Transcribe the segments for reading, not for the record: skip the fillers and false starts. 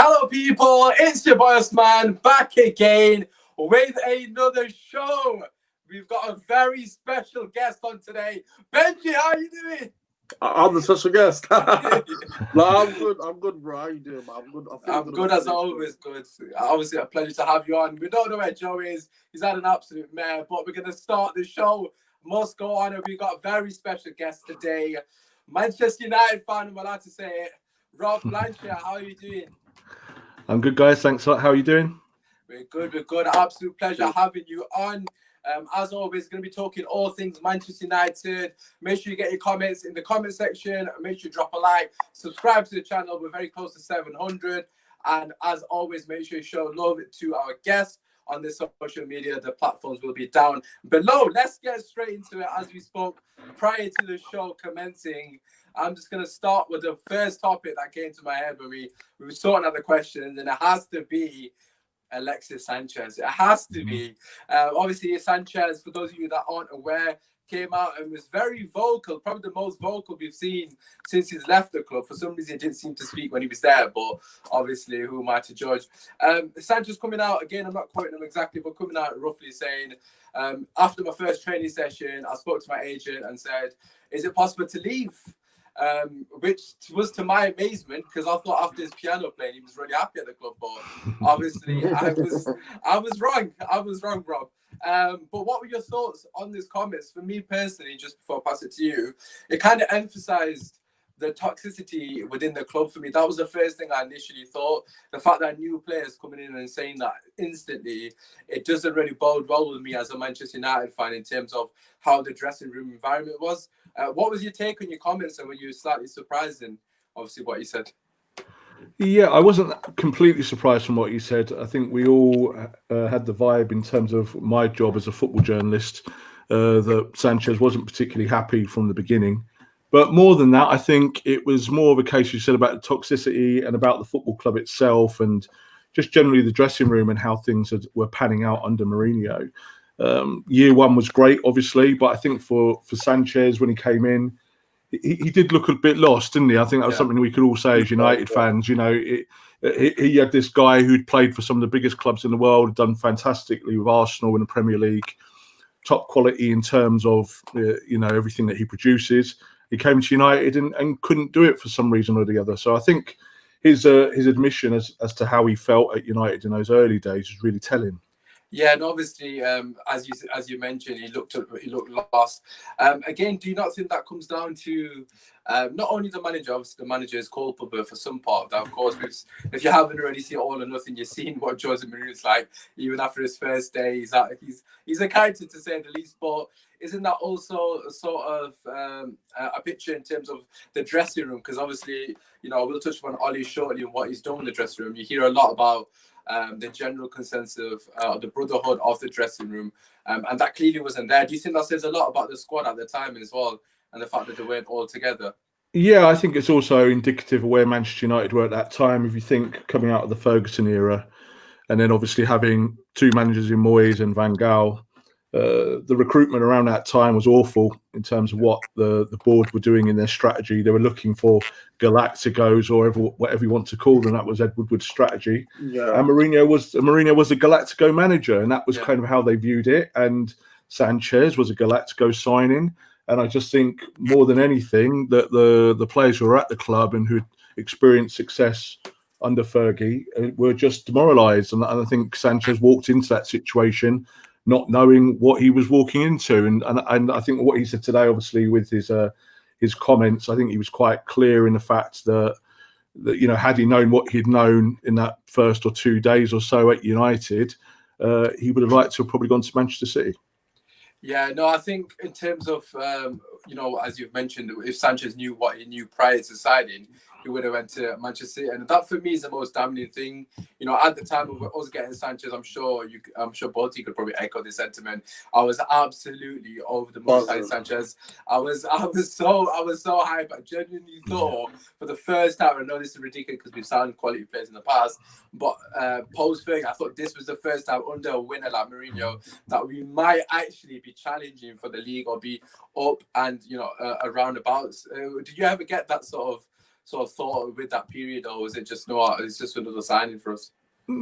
Hello, people. It's your boy Usmaan back again with another show. We've got a very special guest on today. Benji, how are you doing? I'm the special guest. No, I'm good, bro. How you doing, man? I'm good. I'm good as always. Good. Obviously, a pleasure to have you on. We don't know where Joe is. He's had an absolute mare, but we're going to start the show. Must go on, and we've got a very special guest today. Manchester United fan, I'm allowed to say it. Rob Blanchette, how are you doing? I'm good, guys. Thanks a lot. How are you doing? We're good. We're good. Absolute pleasure having you on. As always, going to be talking all things Manchester United. Make sure you get your comments in the comment section. Make sure you drop a like. Subscribe to the channel. We're very close to 700. And as always, make sure you show love to our guests on the social media. The platforms will be down below. Let's get straight into it. As we spoke prior to the show commencing, I'm just going to start with the first topic that came to my head when we were sorting out the questions, and it has to be Alexis Sanchez. It has to be. Obviously, Sanchez, for those of you that aren't aware, came out and was very vocal, probably the most vocal we've seen since he's left the club. For some reason, he didn't seem to speak when he was there, but obviously, who am I to judge? Sanchez coming out, again, I'm not quoting him exactly, but coming out roughly saying, after my first training session, I spoke to my agent and said, is it possible to leave? Which was to my amazement, because I thought after his piano playing he was really happy at the club, but obviously I was wrong. I was wrong, Rob. But what were your thoughts on these comments? For me personally, just before I pass it to you, it kind of emphasized the toxicity within the club for me. That was the first thing I initially thought. The fact that new players coming in and saying that instantly, it doesn't really bode well with me as a Manchester United fan in terms of how the dressing room environment was. What was your take on your comments, and were you slightly surprised in obviously what you said? Yeah, I wasn't completely surprised from what you said. I think we all had the vibe in terms of my job as a football journalist that Sanchez wasn't particularly happy from the beginning. But more than that, I think it was more of a case you said about the toxicity and about the football club itself and just generally the dressing room and how things were panning out under Mourinho. Year one was great, obviously, but I think for Sanchez, when he came in, he did look a bit lost, didn't he? I think that was something we could all say as United fans. You know, he had this guy who'd played for some of the biggest clubs in the world, done fantastically with Arsenal in the Premier League, top quality in terms of, everything that he produces. He came to United and couldn't do it for some reason or the other. So I think his admission as to how he felt at United in those early days was really telling. Yeah, and obviously, as you mentioned, he looked lost. Again, do you not think that comes down to not only the manager? Obviously, the manager is culpable for some part of that. Of course, if you haven't already seen All or Nothing, you've seen what Jose Mourinho is like. Even after his first day, he's a character to say the least. But isn't that also a sort of a picture in terms of the dressing room? Because obviously, we'll touch upon Ole shortly and what he's done in the dressing room. You hear a lot about the general consensus of the brotherhood of the dressing room, and that clearly wasn't there. Do you think that says a lot about the squad at the time as well, and the fact that they weren't all together? Yeah, I think it's also indicative of where Manchester United were at that time. If you think coming out of the Ferguson era, and then obviously having two managers in Moyes and Van Gaal, the recruitment around that time was awful in terms of what the board were doing in their strategy. They were looking for Galacticos or whatever you want to call them. That was Ed Woodward's strategy. Yeah. And Mourinho was a Galactico manager, and that was kind of how they viewed it. And Sanchez was a Galactico signing. And I just think more than anything that the players who were at the club and who experienced success under Fergie were just demoralised. And I think Sanchez walked into that situation not knowing what he was walking into. And I think what he said today, obviously, with his comments, I think he was quite clear in the fact that had he known what he'd known in that first or 2 days or so at United, he would have liked to have probably gone to Manchester City. Yeah, no, I think in terms of, as you've mentioned, if Sanchez knew what he knew prior to signing, he would have went to Manchester City. And that, for me, is the most damning thing. At the time of us getting Sanchez, I'm sure both you could probably echo the sentiment. I was absolutely over the moon signing Sanchez. I was so hyped. I genuinely thought for the first time, I know this is ridiculous because we've signed quality players in the past, but post-Fergie, I thought this was the first time under a winner like Mourinho that we might actually be challenging for the league or be up and around abouts. Did you ever get that sort sort of thought with that period, or was it just no? It's just another signing for us.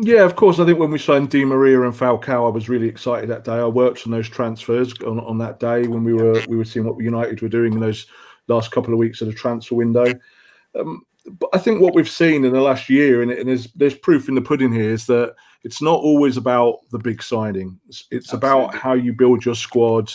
Yeah, of course. I think when we signed Di Maria and Falcao, I was really excited that day. I worked on those transfers on that day when we were seeing what United were doing in those last couple of weeks of the transfer window. But I think what we've seen in the last year, and there's proof in the pudding here, is that it's not always about the big signing. It's about how you build your squad,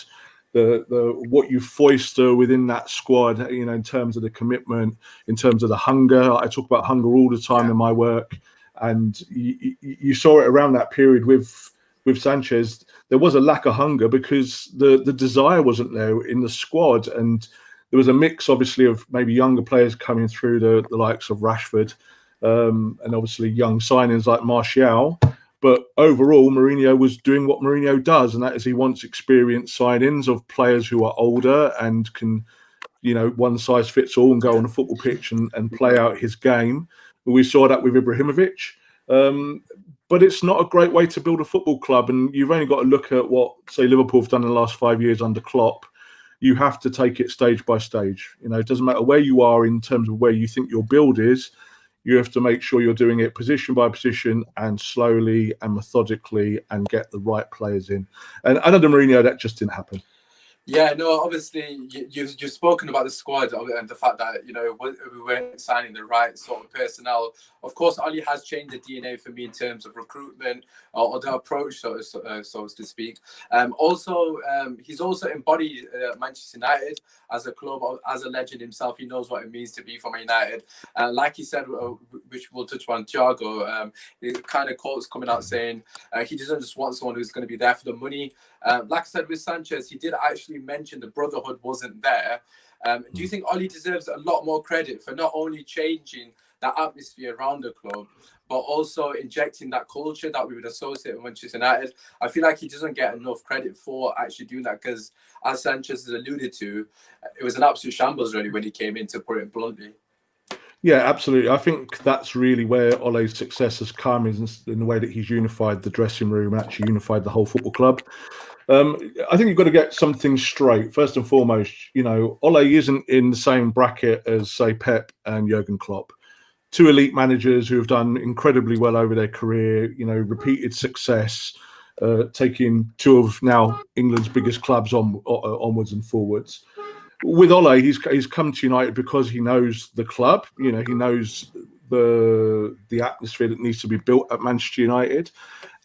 the what you foster within that squad. You know, in terms of the commitment, in terms of the hunger. I talk about hunger all the time in my work, and you saw it around that period with Sanchez. There was a lack of hunger because the desire wasn't there in the squad, and there was a mix, obviously, of maybe younger players coming through, the likes of Rashford, and obviously young signings like Martial. But overall, Mourinho was doing what Mourinho does, and that is he wants experienced signings of players who are older and can, you know, one size fits all and go on a football pitch and play out his game. We saw that with Ibrahimovic. But it's not a great way to build a football club, and you've only got to look at what, say, Liverpool have done in the last 5 years under Klopp. You have to take it stage by stage. You know, it doesn't matter where you are in terms of where you think your build is. You have to make sure you're doing it position by position and slowly and methodically and get the right players in. And under Mourinho, that just didn't happen. Yeah, no, obviously you've spoken about the squad and the fact that, you know, we weren't signing the right sort of personnel. Of course, Ole has changed the DNA for me in terms of recruitment or the approach, so to speak. He's also embodied Manchester United as a club, as a legend himself. He knows what it means to be from United. Like he said, which we'll touch on, Thiago, the kind of quotes coming out saying he doesn't just want someone who's going to be there for the money. Like I said with Sanchez, he did actually mention the brotherhood wasn't there. Do you think Ole deserves a lot more credit for not only changing that atmosphere around the club, but also injecting that culture that we would associate with Manchester United? I feel like he doesn't get enough credit for actually doing that because, as Sanchez has alluded to, it was an absolute shambles really when he came in, to put it bluntly. Yeah, absolutely. I think that's really where Ole's success has come, is in the way that he's unified the dressing room, actually unified the whole football club. I think you've got to get something straight. First and foremost, you know, Ole isn't in the same bracket as, say, Pep and Jurgen Klopp. Two elite managers who have done incredibly well over their career, you know, repeated success, taking two of now England's biggest clubs onwards and forwards. With Ole, he's come to United because he knows the club. You know, he knows the atmosphere that needs to be built at Manchester United,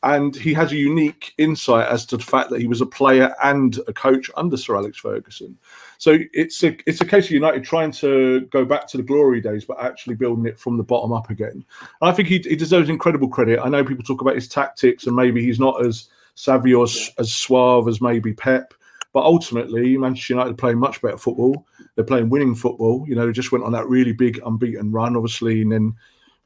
and he has a unique insight as to the fact that he was a player and a coach under Sir Alex Ferguson. So it's a case of United trying to go back to the glory days, but actually building it from the bottom up again. And I think he deserves incredible credit. I know people talk about his tactics, and maybe he's not as savvy or as suave as maybe Pep. But ultimately, Manchester United are playing much better football. They're playing winning football. You know, they just went on that really big unbeaten run, obviously, and then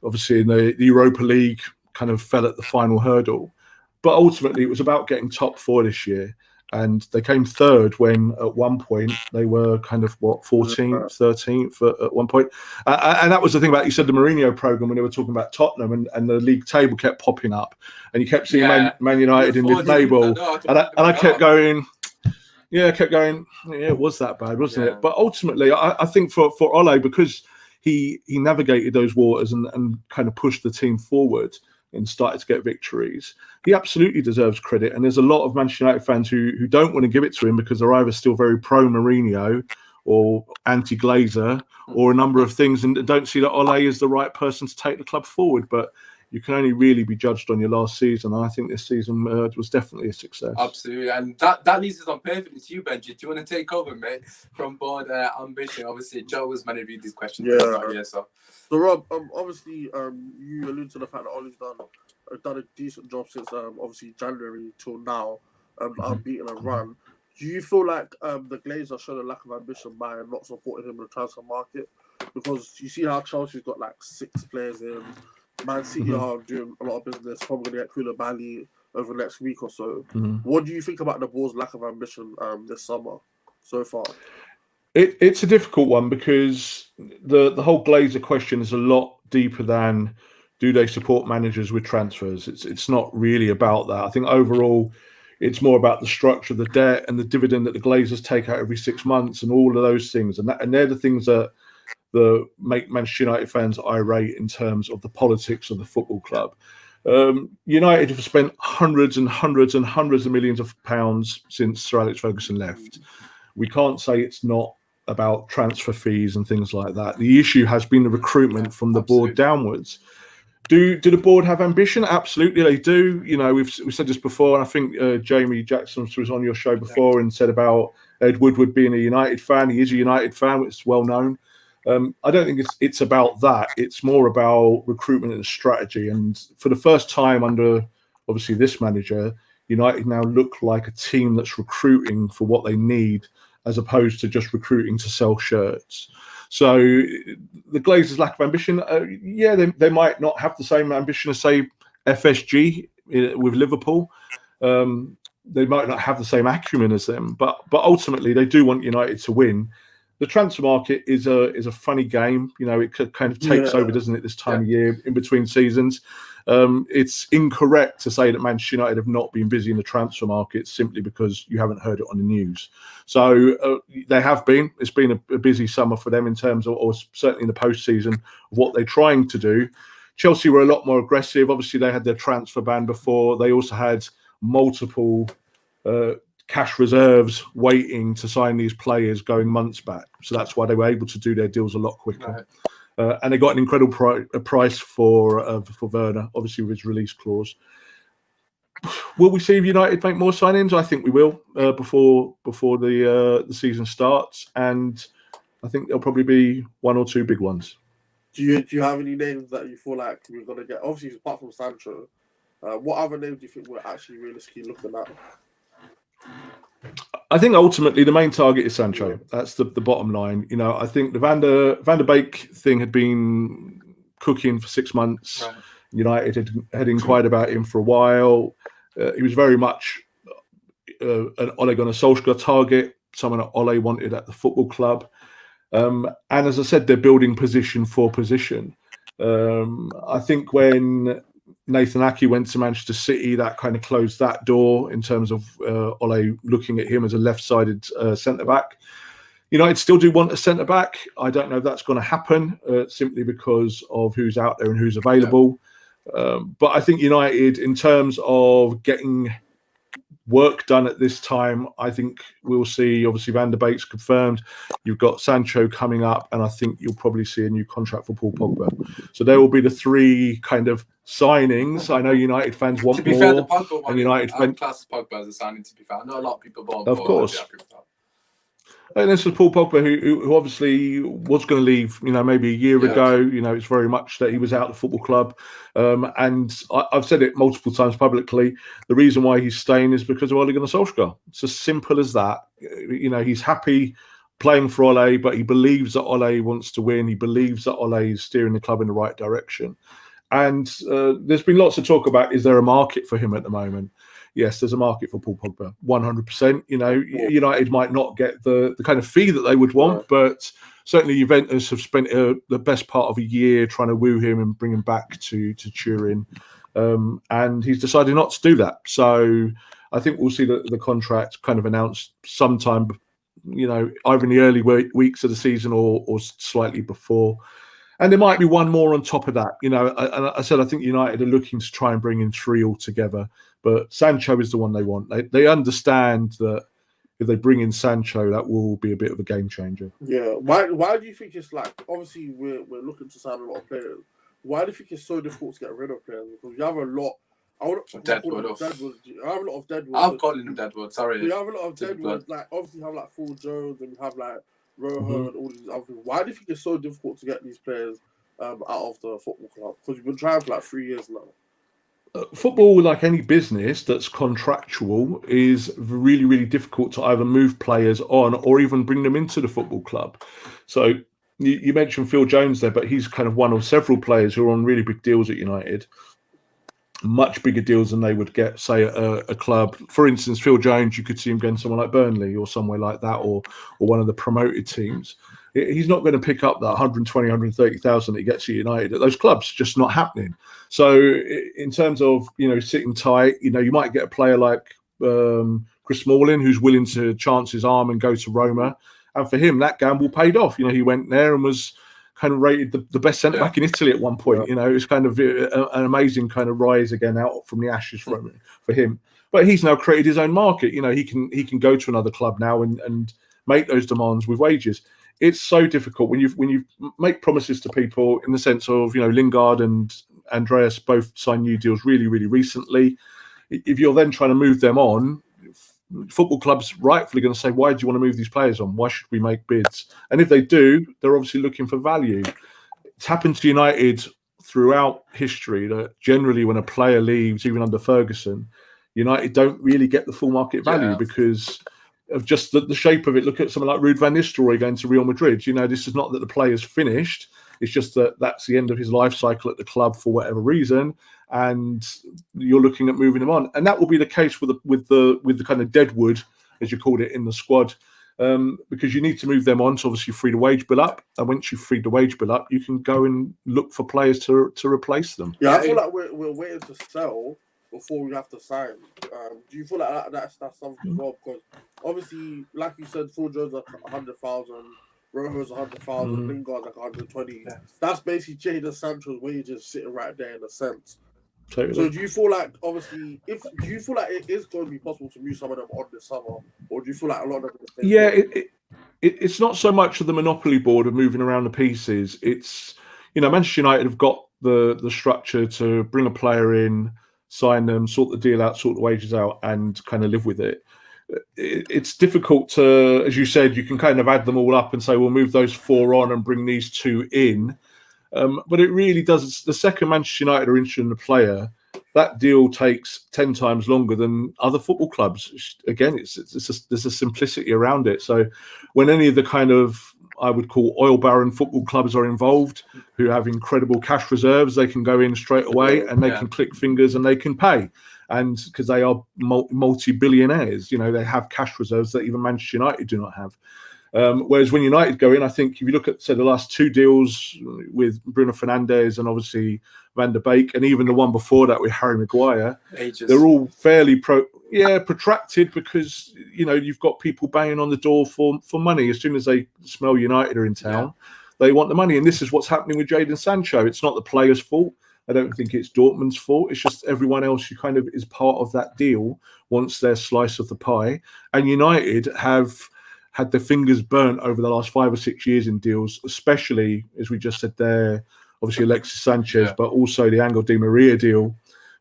obviously in the Europa League kind of fell at the final hurdle. But ultimately, it was about getting top four this year. And they came third when at one point they were kind of, 14th, 13th at one point. And that was the thing about, you said, the Mourinho programme, when they were talking about Tottenham and the league table kept popping up. And you kept seeing Man United in mid-table. And I kept going... Yeah, I kept going, yeah, it was that bad, wasn't it? But ultimately, I think for Ole, because he navigated those waters and kind of pushed the team forward and started to get victories, he absolutely deserves credit. And there's a lot of Manchester United fans who don't want to give it to him because they're either still very pro-Mourinho or anti-Glazer or a number of things, and don't see that Ole is the right person to take the club forward. But you can only really be judged on your last season. And I think this season was definitely a success. Absolutely. And that leads us on perfectly to you, Benji. Do you want to take over, mate, from board ambition? Obviously, Joe was meant to read these questions. Yeah. So Rob, obviously, you allude to the fact that Ole's done a decent job since obviously January till now, unbeaten and run. Do you feel like the Glazers showed a lack of ambition by not supporting him in the transfer market? Because you see how Chelsea's got like 6 players in. Man City are doing a lot of business, probably going to get Koulibaly over the next week or so. What do you think about the Bulls' lack of ambition this summer so far? It's a difficult one because the whole Glazer question is a lot deeper than do they support managers with transfers. It's not really about that. I think overall it's more about the structure of the debt and the dividend that the Glazers take out every 6 months and all of those things. And they're the things that that make Manchester United fans irate in terms of the politics of the football club. United have spent hundreds and hundreds and hundreds of millions of pounds since Sir Alex Ferguson left. We can't say it's not about transfer fees and things like that. The issue has been the recruitment from the board downwards. Do the board have ambition? Absolutely, they do. You know, we've said this before, and I think Jamie Jackson was on your show before and said about Ed Woodward being a United fan. He is a United fan, it's well known. I don't think it's about that. It's more about recruitment and strategy. And for the first time under, obviously, this manager, United now look like a team that's recruiting for what they need, as opposed to just recruiting to sell shirts. So the Glazers' lack of ambition, they might not have the same ambition as, say, FSG with Liverpool. They might not have the same acumen as them, but ultimately they do want United to win. The transfer market is a funny game. You know, it kind of takes over, doesn't it, this time of year in between seasons. It's incorrect to say that Manchester United have not been busy in the transfer market simply because you haven't heard it on the news. So they have been. It's been a busy summer for them in terms of, or certainly in the post-season, of what they're trying to do. Chelsea were a lot more aggressive. Obviously, they had their transfer ban before. They also had multiple cash reserves waiting to sign these players going months back. So that's why they were able to do their deals a lot quicker. Right. And they got an incredible price for Werner, obviously with his release clause. Will we see United make more signings? I think we will before the season starts, and I think there'll probably be one or two big ones. Do you have any names that you feel like we're gonna get? Obviously, apart from Sancho, what other names do you think we're actually realistically looking at? I think ultimately the main target is Sancho. That's the bottom line. You know, I think the Van der Beek thing had been cooking for 6 months. Right. United had inquired about him for a while. He was very much an Ole Gunnar Solskjaer target, someone that Ole wanted at the football club. And as I said, they're building position for position. I think when Nathan Ake went to Manchester City, that kind of closed that door in terms of Ole looking at him as a left-sided centre-back. United still do want a centre-back. I don't know if that's going to happen simply because of who's out there and who's available. But I think United, in terms of getting work done at this time, I think we'll see, obviously, Van der Beek's confirmed. You've got Sancho coming up, and I think you'll probably see a new contract for Paul Pogba. So there will be the three kind of signings. I know United fans want more. To be fair, the Pogba one, United fans class Pogba as a signing, to be fair. I know a lot of people bought him. Of course. And this is Paul Pogba, who obviously was going to leave, you know, maybe a year ago. You know, it's very much that he was out of the football club. And I've said it multiple times publicly. The reason why he's staying is because of Ole Gunnar Solskjaer. It's as simple as that. You know, he's happy playing for Ole, but he believes that Ole wants to win. He believes that Ole is steering the club in the right direction. And there's been lots of talk about, is there a market for him at the moment? Yes, there's a market for Paul Pogba, 100%. You know, United might not get the kind of fee that they would want, but certainly Juventus have spent the best part of a year trying to woo him and bring him back to Turin. And he's decided not to do that. So I think we'll see the contract kind of announced sometime, you know, either in the early weeks of the season or slightly before. And there might be one more on top of that. You know, and I said I think United are looking to try and bring in three altogether. But Sancho is the one they want. They understand that if they bring in Sancho, that will be a bit of a game changer. Yeah. Why do you think it's like, obviously we're looking to sign a lot of players. Why do you think it's so difficult to get rid of players? Because you have a lot. I have a lot of Deadwood. I've called him Deadwood. Sorry. We have a lot of Deadwood. Like, obviously you have like Phil Jones and you have like Rojo and all these other things. Why do you think it's so difficult to get these players out of the football club? Because you've been trying for like 3 years now. Football, like any business that's contractual, is really, really difficult to either move players on or even bring them into the football club. So you mentioned Phil Jones there, but he's kind of one of several players who are on really big deals at United. Much bigger deals than they would get, say, at a club. For instance, Phil Jones, you could see him going somewhere like Burnley or somewhere like that, or one of the promoted teams. He's not going to pick up that 120, 130,000 that he gets at United at those clubs. It's just not happening. So in terms of, you know, sitting tight, you know, you might get a player like Chris Smalling who's willing to chance his arm and go to Roma. And for him, that gamble paid off. You know, he went there and was kind of rated the best centre back in Italy at one point. You know, it was kind of an amazing kind of rise again out from the ashes for him. But he's now created his own market. You know, he can go to another club now and make those demands with wages. It's so difficult when you make promises to people in the sense of, you know, Lingard and Andreas both signed new deals really, really recently. If you're then trying to move them on, football clubs rightfully going to say, why do you want to move these players on? Why should we make bids? And if they do, they're obviously looking for value. It's happened to United throughout history that generally when a player leaves, even under Ferguson, United don't really get the full market value because of just the shape of it. Look at someone like Ruud van Nistelrooy going to Real Madrid. You know, this is not that the player's finished. It's just that that's the end of his life cycle at the club for whatever reason, and you're looking at moving him on. And that will be the case with the kind of deadwood, as you called it, in the squad, because you need to move them on to obviously free the wage bill up. And once you've freed the wage bill up, you can go and look for players to replace them. Yeah, I feel like we're waiting to sell before we have to sign. Do you feel like that's something as well? Because obviously, like you said, Phil Jones like 100,000, Rojo's 100,000, Lingard's like 120. Yeah. That's basically Jadon Sancho's wages sitting right there in a sense. Totally. So do you feel like, obviously, do you feel like it is going to be possible to move some of them on this summer, or do you feel like a lot of them? Yeah, it's not so much of the monopoly board of moving around the pieces. It's, you know, Manchester United have got the structure to bring a player in, sign them, sort the deal out, sort the wages out, and kind of live with it. It's difficult to, as you said, you can kind of add them all up and say, we'll move those 4 on and bring these 2 in. But it really does. The second Manchester United are interested in a player, that deal takes 10 times longer than other football clubs. Again, there's a simplicity around it. So when any of the kind of, I would call oil baron football clubs are involved, who have incredible cash reserves, they can go in straight away and they can click fingers and they can pay. And because they are multi-billionaires, you know, they have cash reserves that even Manchester United do not have. Whereas when United go in, I think if you look at, say, the last 2 deals with Bruno Fernandes and obviously Van der Beek, and even the one before that with Harry Maguire, they're all fairly protracted because, you know, you've got people banging on the door for money. As soon as they smell United are in town, they want the money. And this is what's happening with Jadon Sancho. It's not the player's fault. I don't think it's Dortmund's fault. It's just everyone else who kind of is part of that deal wants their slice of the pie. And United have had their fingers burnt over the last 5 or 6 years in deals, especially, as we just said there, obviously Alexis Sanchez, but also the Angel Di Maria deal,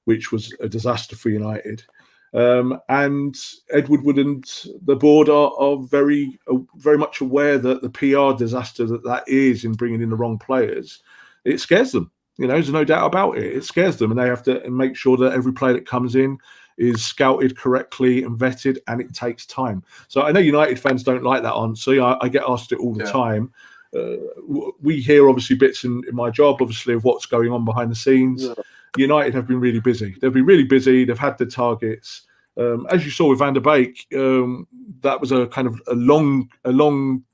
which was a disaster for United. And Ed Woodward and the board are very much aware that the PR disaster that is in bringing in the wrong players, it scares them. You know, there's no doubt about it. It scares them, and they have to make sure that every player that comes in is scouted correctly and vetted, and it takes time. So I know United fans don't like that answer. I get asked it all the time. We hear obviously bits in my job, obviously, of what's going on behind the scenes. United have been really busy. They've been really busy. They've had the targets. As you saw with Van der Beek, that was a kind of a long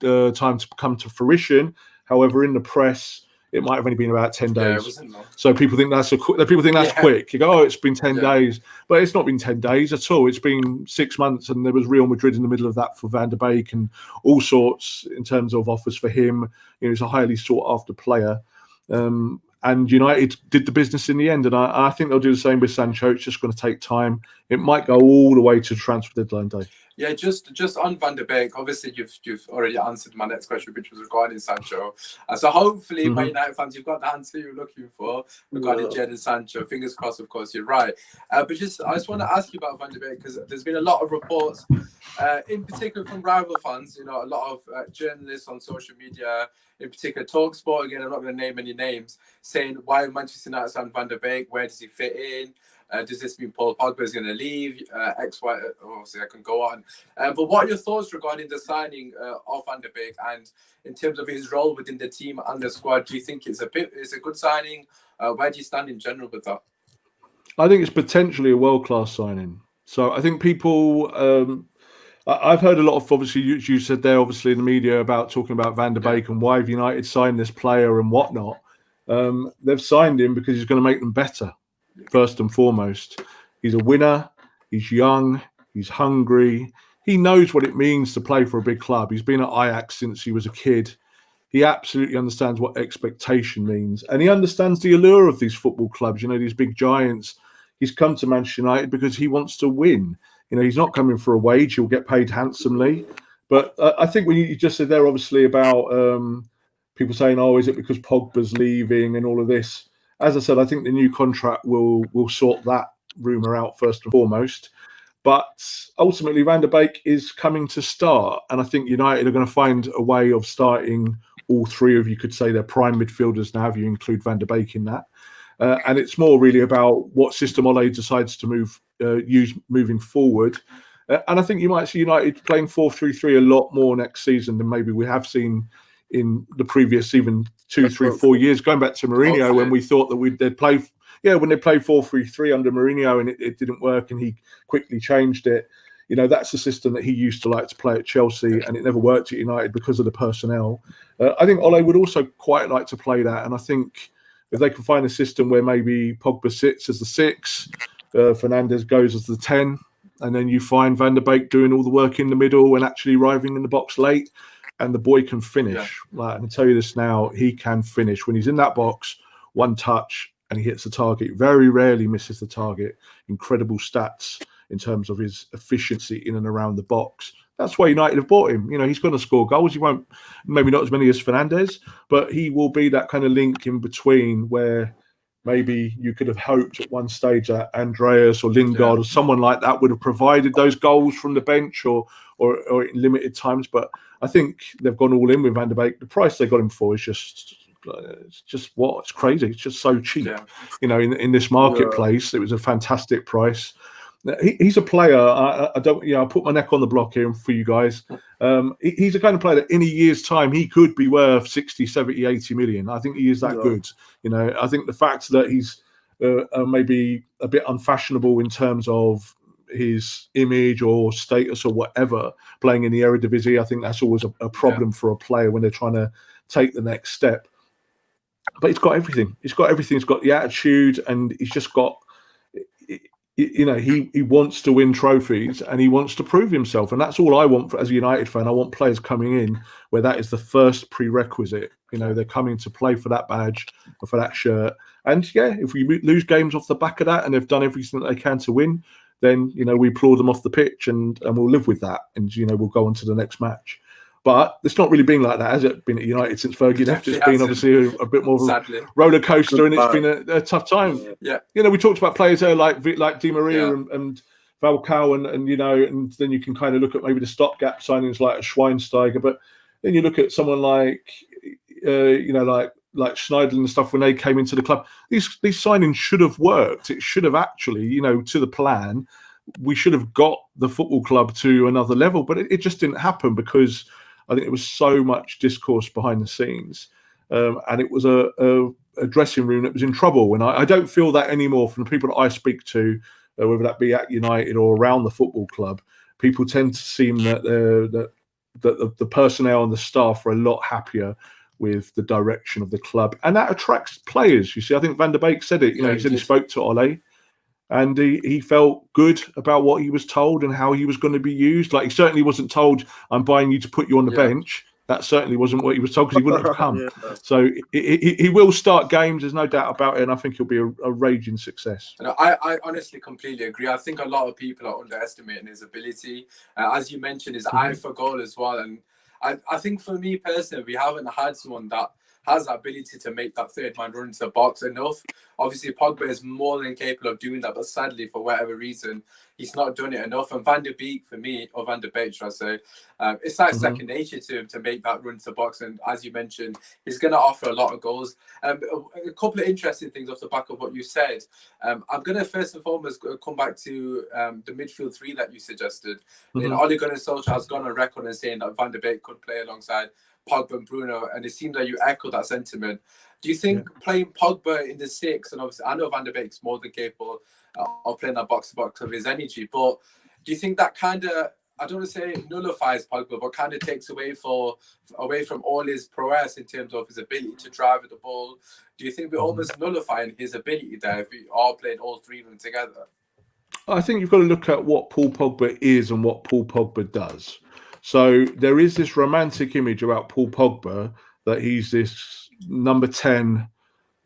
time to come to fruition. However, in the press, it might have only been about 10 days. So people think that's quick. You go, oh, it's been 10 days. But it's not been 10 days at all. It's been 6 months, and there was Real Madrid in the middle of that for Van der Beek and all sorts in terms of offers for him. You know, he's a highly sought-after player. And United did the business in the end. And I think they'll do the same with Sancho. It's just going to take time. It might go all the way to transfer deadline day. Yeah, just on Van der Beek, obviously you've already answered my next question, which was regarding Sancho. So hopefully, Man United fans, you've got the answer you're looking for regarding Jadon Sancho. Fingers crossed, of course, you're right. But I just want to ask you about Van der Beek, because there's been a lot of reports, in particular from rival fans. You know, a lot of journalists on social media, in particular TalkSport, again, I'm not going to name any names, saying why Manchester United signed Van der Beek, where does he fit in? Does this mean Paul Pogba is going to leave? X, Y, obviously I can go on. But what are your thoughts regarding the signing of Van der Beek, and in terms of his role within the team and the squad? Do you think it's a good signing? Where do you stand in general with that? I think it's potentially a world-class signing. So I think people... I've heard a lot of, obviously, you said there, obviously, in the media about talking about Van der Beek and why have United signed this player and whatnot. They've signed him because he's going to make them better. First and foremost, he's a winner, he's young, he's hungry, he knows what it means to play for a big club. He's been at Ajax since he was a kid. he absolutely understands what expectation means, and he understands the allure of these football clubs. You know, these big giants. He's come to Manchester United because he wants to win. You know, he's not coming for a wage. He'll get paid handsomely. But I think when you just said there, obviously, about people saying, "Oh, is it because Pogba's leaving?" and all of this. As I said, I think the new contract will sort that rumour out first and foremost. But ultimately, Van der Beek is coming to start, and I think United are going to find a way of starting all three of, you could say, their prime midfielders now, if you include Van der Beek in that. And it's more really about what system Ole decides to use moving forward. And I think you might see United playing 4-3-3 a lot more next season than maybe we have seen in the previous even 2, 3, 4 years. Going back to Mourinho, when we thought that they'd play, when they played 4-3-3 under Mourinho and it didn't work and he quickly changed it. You know, that's the system that he used to like to play at Chelsea, and it never worked at United because of the personnel. I think Ole would also quite like to play that, and I think if they can find a system where maybe Pogba sits as the 6, Fernandes goes as the 10, and then you find Van der Beek doing all the work in the middle and actually arriving in the box late, and the boy can finish. Yeah. Like, I can tell you this now, he can finish. When he's in that box, one touch, and he hits the target. Very rarely misses the target. Incredible stats in terms of his efficiency in and around the box. That's why United have bought him. You know, he's going to score goals. He won't, maybe not as many as Fernandes, but he will be that kind of link in between where maybe you could have hoped at one stage that Andreas or Lingard or someone like that would have provided those goals from the bench or in limited times. But I think they've gone all in with Van der Beek. The price they got him for is it's crazy. It's just so cheap. Yeah. You know, in this marketplace, it was a fantastic price. He's a player. I don't. You know, I put my neck on the block here for you guys. He's the kind of player that in a year's time he could be worth 60, 70, 80 million. I think he is that good. You know, I think the fact that he's maybe a bit unfashionable in terms of his image or status or whatever, playing in the Eredivisie, I think that's always a problem for a player when they're trying to take the next step. But he's got everything. He's got everything. He's got the attitude, and he's just got. You know, he wants to win trophies and he wants to prove himself, and that's all I want as a United fan. I want players coming in where that is the first prerequisite. You know, they're coming to play for that badge or for that shirt. And if we lose games off the back of that and they've done everything that they can to win, then we applaud them off the pitch and we'll live with that, and we'll go on to the next match. But it's not really been like that, has it? Been at United since Fergie left. It's been obviously a bit more of a roller coaster, and it's been a tough time. Yeah, we talked about players there like Di Maria and Falcao, and then you can kind of look at maybe the stopgap signings like a Schweinsteiger. But then you look at someone like like Schneider and stuff when they came into the club. These signings should have worked. It should have actually, to the plan. We should have got the football club to another level, but it just didn't happen because I think there was so much discourse behind the scenes, and it was a dressing room that was in trouble. And I don't feel that anymore from the people that I speak to, whether that be at United or around the football club. People tend to seem that the personnel and the staff are a lot happier with the direction of the club, and that attracts players. You see, I think Van der Beek said it. He said he spoke to Ole, and he felt good about what he was told and how he was going to be used. Like, he certainly wasn't told, "I'm buying you to put you on the bench." That certainly wasn't what he was told, because he wouldn't have come. So he will start games. There's no doubt about it, and I think he'll be a raging success. I honestly completely agree. I think a lot of people are underestimating his ability. As you mentioned, his eye for goal as well. And I think for me personally, we haven't had someone that has the ability to make that third man run into the box enough. Obviously, Pogba is more than capable of doing that, but sadly, for whatever reason, he's not done it enough. And Van der Beek, for me, or Van der Beek, should I say, it's like second nature to him to make that run to the box. And as you mentioned, he's going to offer a lot of goals. A couple of interesting things off the back of what you said. I'm going to first and foremost come back to the midfield three that you suggested. Ole Gunnar Solskjaer has gone on record and saying that Van der Beek could play alongside Pogba and Bruno, and it seems like you echo that sentiment. Do you think playing Pogba in the 6, and obviously I know Van der Beek's more than capable of playing that box-to-box of his energy, but do you think that kind of, I don't want to say nullifies Pogba, but kind of takes away from all his prowess in terms of his ability to drive at the ball? Do you think we're almost nullifying his ability there if we all played all three of them together? I think you've got to look at what Paul Pogba is and what Paul Pogba does. So there is this romantic image about Paul Pogba that he's this number 10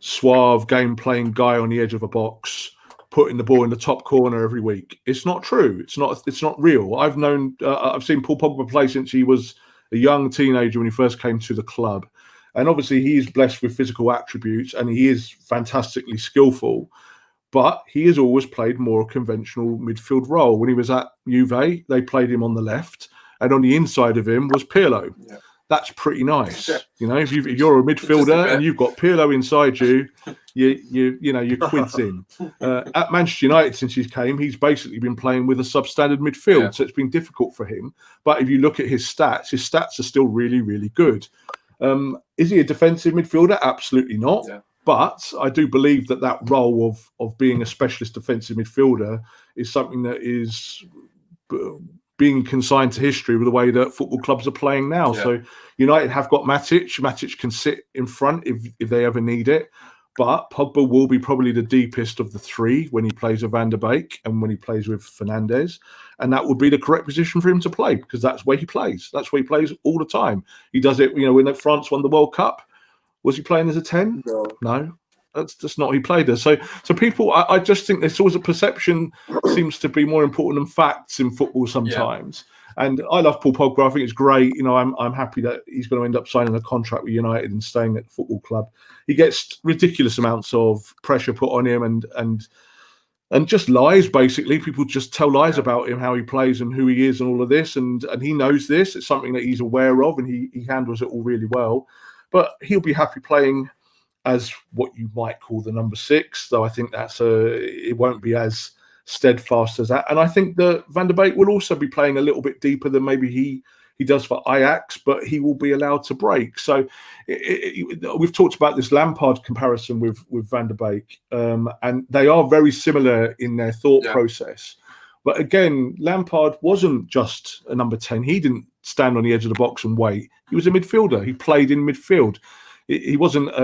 suave game playing guy on the edge of a box, putting the ball in the top corner every week. It's not true. It's not real. I've seen Paul Pogba play since he was a young teenager when he first came to the club. And obviously he is blessed with physical attributes and he is fantastically skillful, but he has always played more conventional midfield role. When he was at Juve, they played him on the left, and on the inside of him was Pirlo. Yeah. That's pretty nice. You know, if you're a midfielder and you've got Pirlo inside you, your quid's in. At Manchester United, since he came, he's basically been playing with a substandard midfield, so it's been difficult for him. But if you look at his stats are still really, really good. Is he a defensive midfielder? Absolutely not. Yeah. But I do believe that role of being a specialist defensive midfielder is something that is being consigned to history with the way that football clubs are playing now. Yeah. So United have got Matic. Matic can sit in front if they ever need it. But Pogba will be probably the deepest of the three when he plays with Van der Beek and when he plays with Fernandes. And that would be the correct position for him to play because that's where he plays. That's where he plays all the time. He does it, when France won the World Cup. Was he playing as a 10? No. That's just not what he played as. So people, I just think there's always a perception seems to be more important than facts in football sometimes. Yeah. And I love Paul Pogba. I think it's great. I'm happy that he's going to end up signing a contract with United and staying at the football club. He gets ridiculous amounts of pressure put on him and just lies, basically. People just tell lies about him, how he plays and who he is and all of this. And he knows this. It's something that he's aware of and he handles it all really well. But he'll be happy playing as what you might call the number 6, though I think it won't be as steadfast as that. And I think that Van der Beek will also be playing a little bit deeper than maybe he does for Ajax, but he will be allowed to break. So we've talked about this Lampard comparison with Van der Beek, and they are very similar in their thought process. But again, Lampard wasn't just a number 10. He didn't stand on the edge of the box and wait. He was a midfielder. He played in midfield. He wasn't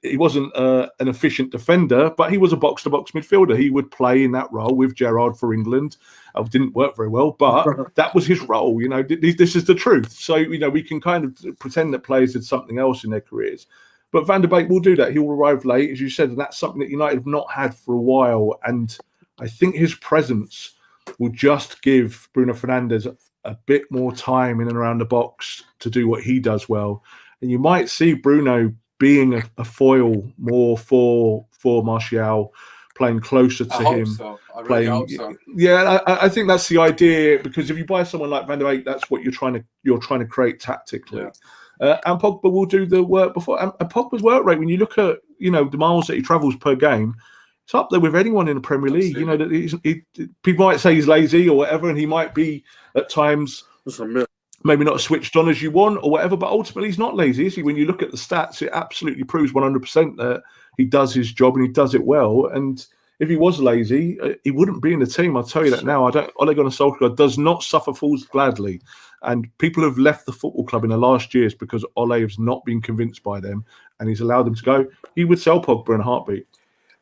he wasn't an efficient defender, but he was a box-to-box midfielder. He would play in that role with Gerrard for England. It didn't work very well, but that was his role. This is the truth. So we can kind of pretend that players did something else in their careers, but Van der Beek will do that. He will arrive late, as you said, and that's something that United have not had for a while. And I think his presence will just give Bruno Fernandes a bit more time in and around the box to do what he does well. And you might see Bruno being a foil more for Martial, playing closer to him. So. I really hope so. Yeah, I think that's the idea, because if you buy someone like Van der Beek, that's what you're trying to create tactically. Yeah. And Pogba will do the work before. And Pogba's work rate, when you look at the miles that he travels per game, it's up there with anyone in the Premier League. Absolutely. That people might say he's lazy or whatever, and he might be at times maybe not switched on as you want or whatever, but ultimately he's not lazy, is he? When you look at the stats, it absolutely proves 100% that he does his job and he does it well. And if he was lazy, he wouldn't be in the team. I'll tell you that now. Ole Gunnar Solskjaer does not suffer fools gladly. And people have left the football club in the last years because Ole has not been convinced by them and he's allowed them to go. He would sell Pogba in a heartbeat.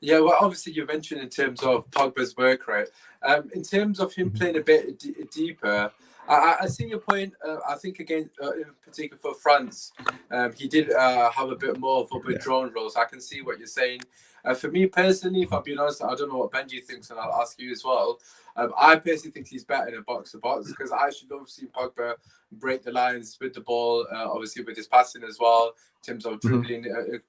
Yeah, well, obviously you mentioned in terms of Pogba's work rate. In terms of him playing a bit deeper, I see your point. I think, again, in particular for France, he did have a bit more of a withdrawn role, so I can see what you're saying. For me personally, if I'm being honest, I don't know what Benji thinks, and I'll ask you as well. I personally think he's better in a box-to-box because I actually love seeing Pogba break the lines with the ball, obviously with his passing as well, in terms of dribbling,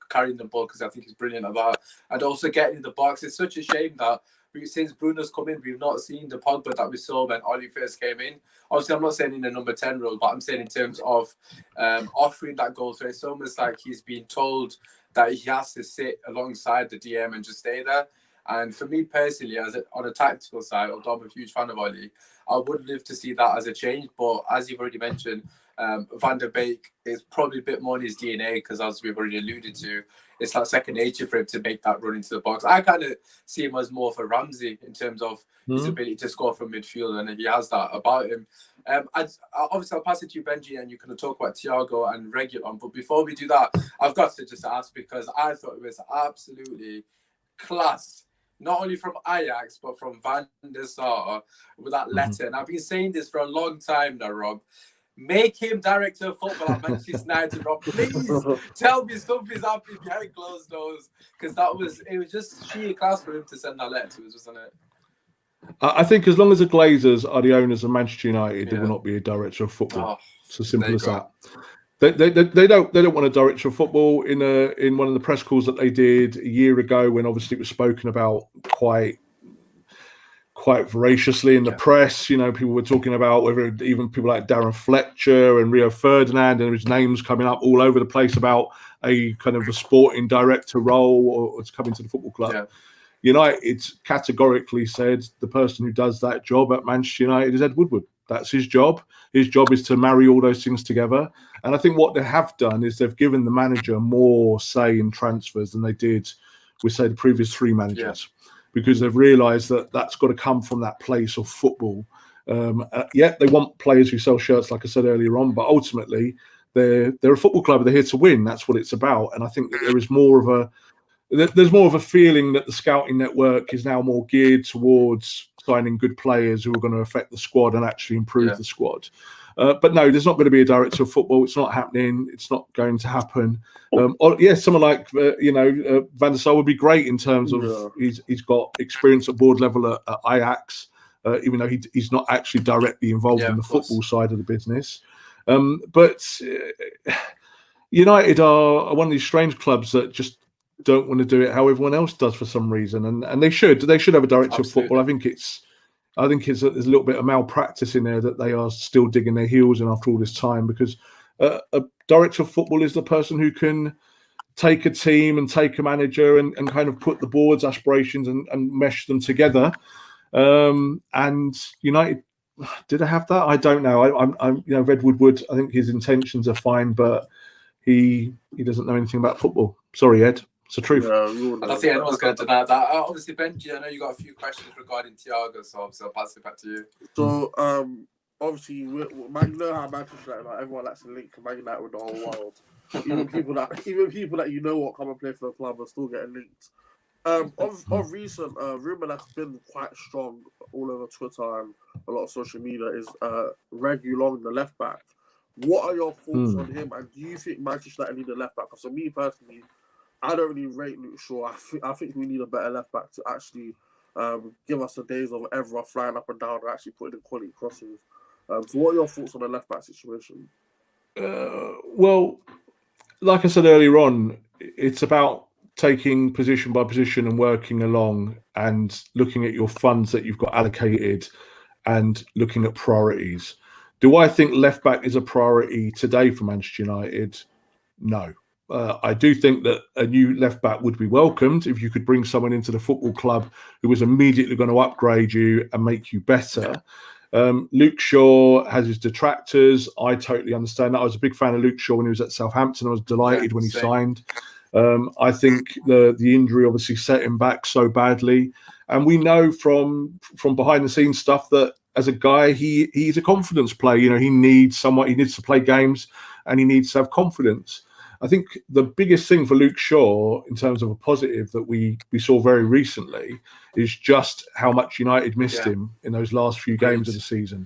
carrying the ball, because I think he's brilliant at that. And also getting in the box. It's such a shame that since Bruno's come in, we've not seen the Pogba that we saw when Oli first came in. Obviously, I'm not saying in the number 10 role, but I'm saying in terms of offering that goal threat. It's almost like he's been told that he has to sit alongside the DM and just stay there. And for me personally, on a tactical side, although I'm a huge fan of Oli, I would live to see that as a change. But as you've already mentioned, Van der Beek is probably a bit more in his DNA because, as we've already alluded to, it's like second nature for him to make that run into the box. I kind of see him as more of a Ramsey in terms of his ability to score from midfield, and he has that about him. Obviously, I'll pass it to you, Benji, and you can talk about Thiago and Reguilon. But before we do that, I've got to just ask, because I thought it was absolutely class, not only from Ajax, but from Van der Sar with that letter. And I've been saying this for a long time now, Rob. Make him director of football at Manchester United, Rob. Please tell me something's happening behind closed doors, because it was just sheer class for him to send that letter to us, wasn't it? I think as long as the Glazers are the owners of Manchester United, there will not be a director of football. It's as simple as that. They don't want a director of football. In one of the press calls that they did a year ago, when obviously it was spoken about quite voraciously in the press, you know, people were talking about whether even people like Darren Fletcher and Rio Ferdinand, and there was names coming up all over the place about a kind of a sporting director role or to come into the football club. Yeah. United categorically said the person who does that job at Manchester United is Ed Woodward. That's his job. His job is to marry all those things together. And I think what they have done is they've given the manager more say in transfers than they did with, say, the previous three managers, because they've realised that that's got to come from that place of football. They want players who sell shirts, like I said earlier on, but ultimately they're a football club. They're here to win. That's what it's about. And I think that there's more of a feeling that the scouting network is now more geared towards signing good players who are going to affect the squad and actually improve the squad. But no, there's not going to be a director of football. It's not happening. It's not going to happen. Someone like Van der Sar would be great in terms of he's got experience at board level at Ajax, even though he's not actually directly involved in the football side of the business. But United are one of these strange clubs that just don't want to do it how everyone else does for some reason, and they should have a director of football. I think there's a little bit of malpractice in there that they are still digging their heels in after all this time, because a director of football is the person who can take a team and take a manager and kind of put the board's aspirations and mesh them together. And United, did I have that? I don't know. I'm Ed Woodward, I think his intentions are fine, but he doesn't know anything about football. Sorry, Ed. It's the truth. I don't think anyone's going to deny that. Obviously, Benji, I know you got a few questions regarding Thiago, so obviously I'll pass it back to you. So, obviously, you know how Manchester United, like, everyone likes to link Man United with the whole world. Even people that you know what come and play for the club are still getting linked. Of recent, rumour that's been quite strong all over Twitter and a lot of social media is Reguilon, the left back. What are your thoughts on him? And do you think Manchester United need a left back? Because for me personally, I don't really rate Luke Shaw. I think we need a better left back to actually give us the days of Evra flying up and down and actually putting in quality crosses. So what are your thoughts on the left back situation? Well, like I said earlier on, it's about taking position by position and working along and looking at your funds that you've got allocated and looking at priorities. Do I think left back is a priority today for Manchester United? No. I do think that a new left back would be welcomed if you could bring someone into the football club who was immediately going to upgrade you and make you better. Luke Shaw has his detractors. I totally understand that. I was a big fan of Luke Shaw when he was at Southampton. I was delighted when he signed. I think the injury obviously set him back so badly. And we know from behind the scenes stuff that as a guy, he's a confidence player. You know, he needs to play games and he needs to have confidence. I think the biggest thing for Luke Shaw in terms of a positive that we saw very recently is just how much United missed him in those last few games of the season.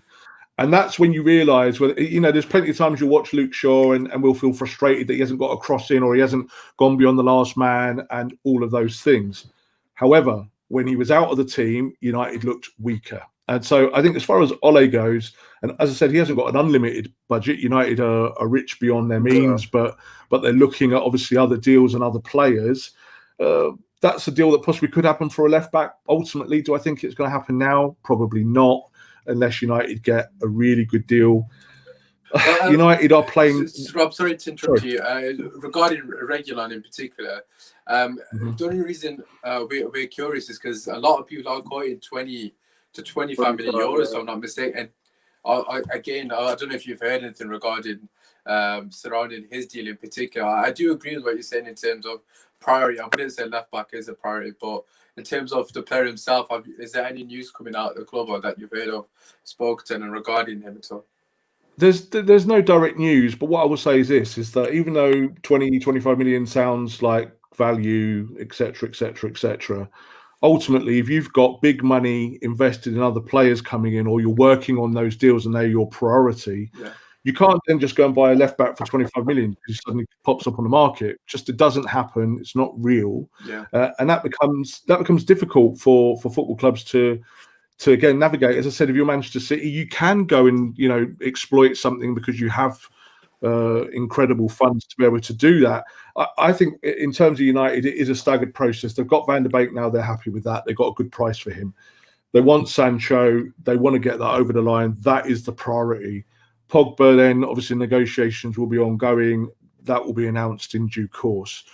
And that's when you realise, there's plenty of times you'll watch Luke Shaw and we'll feel frustrated that he hasn't got a cross in or he hasn't gone beyond the last man and all of those things. However, when he was out of the team, United looked weaker. And so I think as far as Ole goes, and as I said, he hasn't got an unlimited budget. United are rich beyond their means, but they're looking at obviously other deals and other players. That's a deal that possibly could happen for a left back. Ultimately, do I think it's going to happen now? Probably not, unless United get a really good deal. United are playing. Rob, sorry to interrupt you. Regarding Reguilon in particular, the only reason we're curious is because a lot of people are quoting 20 to 25 million euros, if I'm not mistaken. I don't know if you've heard anything regarding surrounding his deal in particular. I do agree with what you're saying in terms of priority. I wouldn't say left back is a priority, but in terms of the player himself, is there any news coming out of the club or that you've heard of, spoken and regarding him at all? There's no direct news, but what I will say is this, is that even though 25 million sounds like value, etc., ultimately, if you've got big money invested in other players coming in or you're working on those deals and they're your priority, You can't then just go and buy a left back for 25 million because he suddenly pops up on the market. Just it doesn't happen. It's not real, and that becomes difficult for football clubs to again navigate. As I said, if you're Manchester City, you can go and exploit something because you have incredible funds to be able to do that. I think in terms of United, it is a staggered process. They've got Van der Beek now; they're happy with that. They've got a good price for him. They want Sancho. They want to get that over the line. That is the priority. Pogba, then obviously negotiations will be ongoing. That will be announced in due course.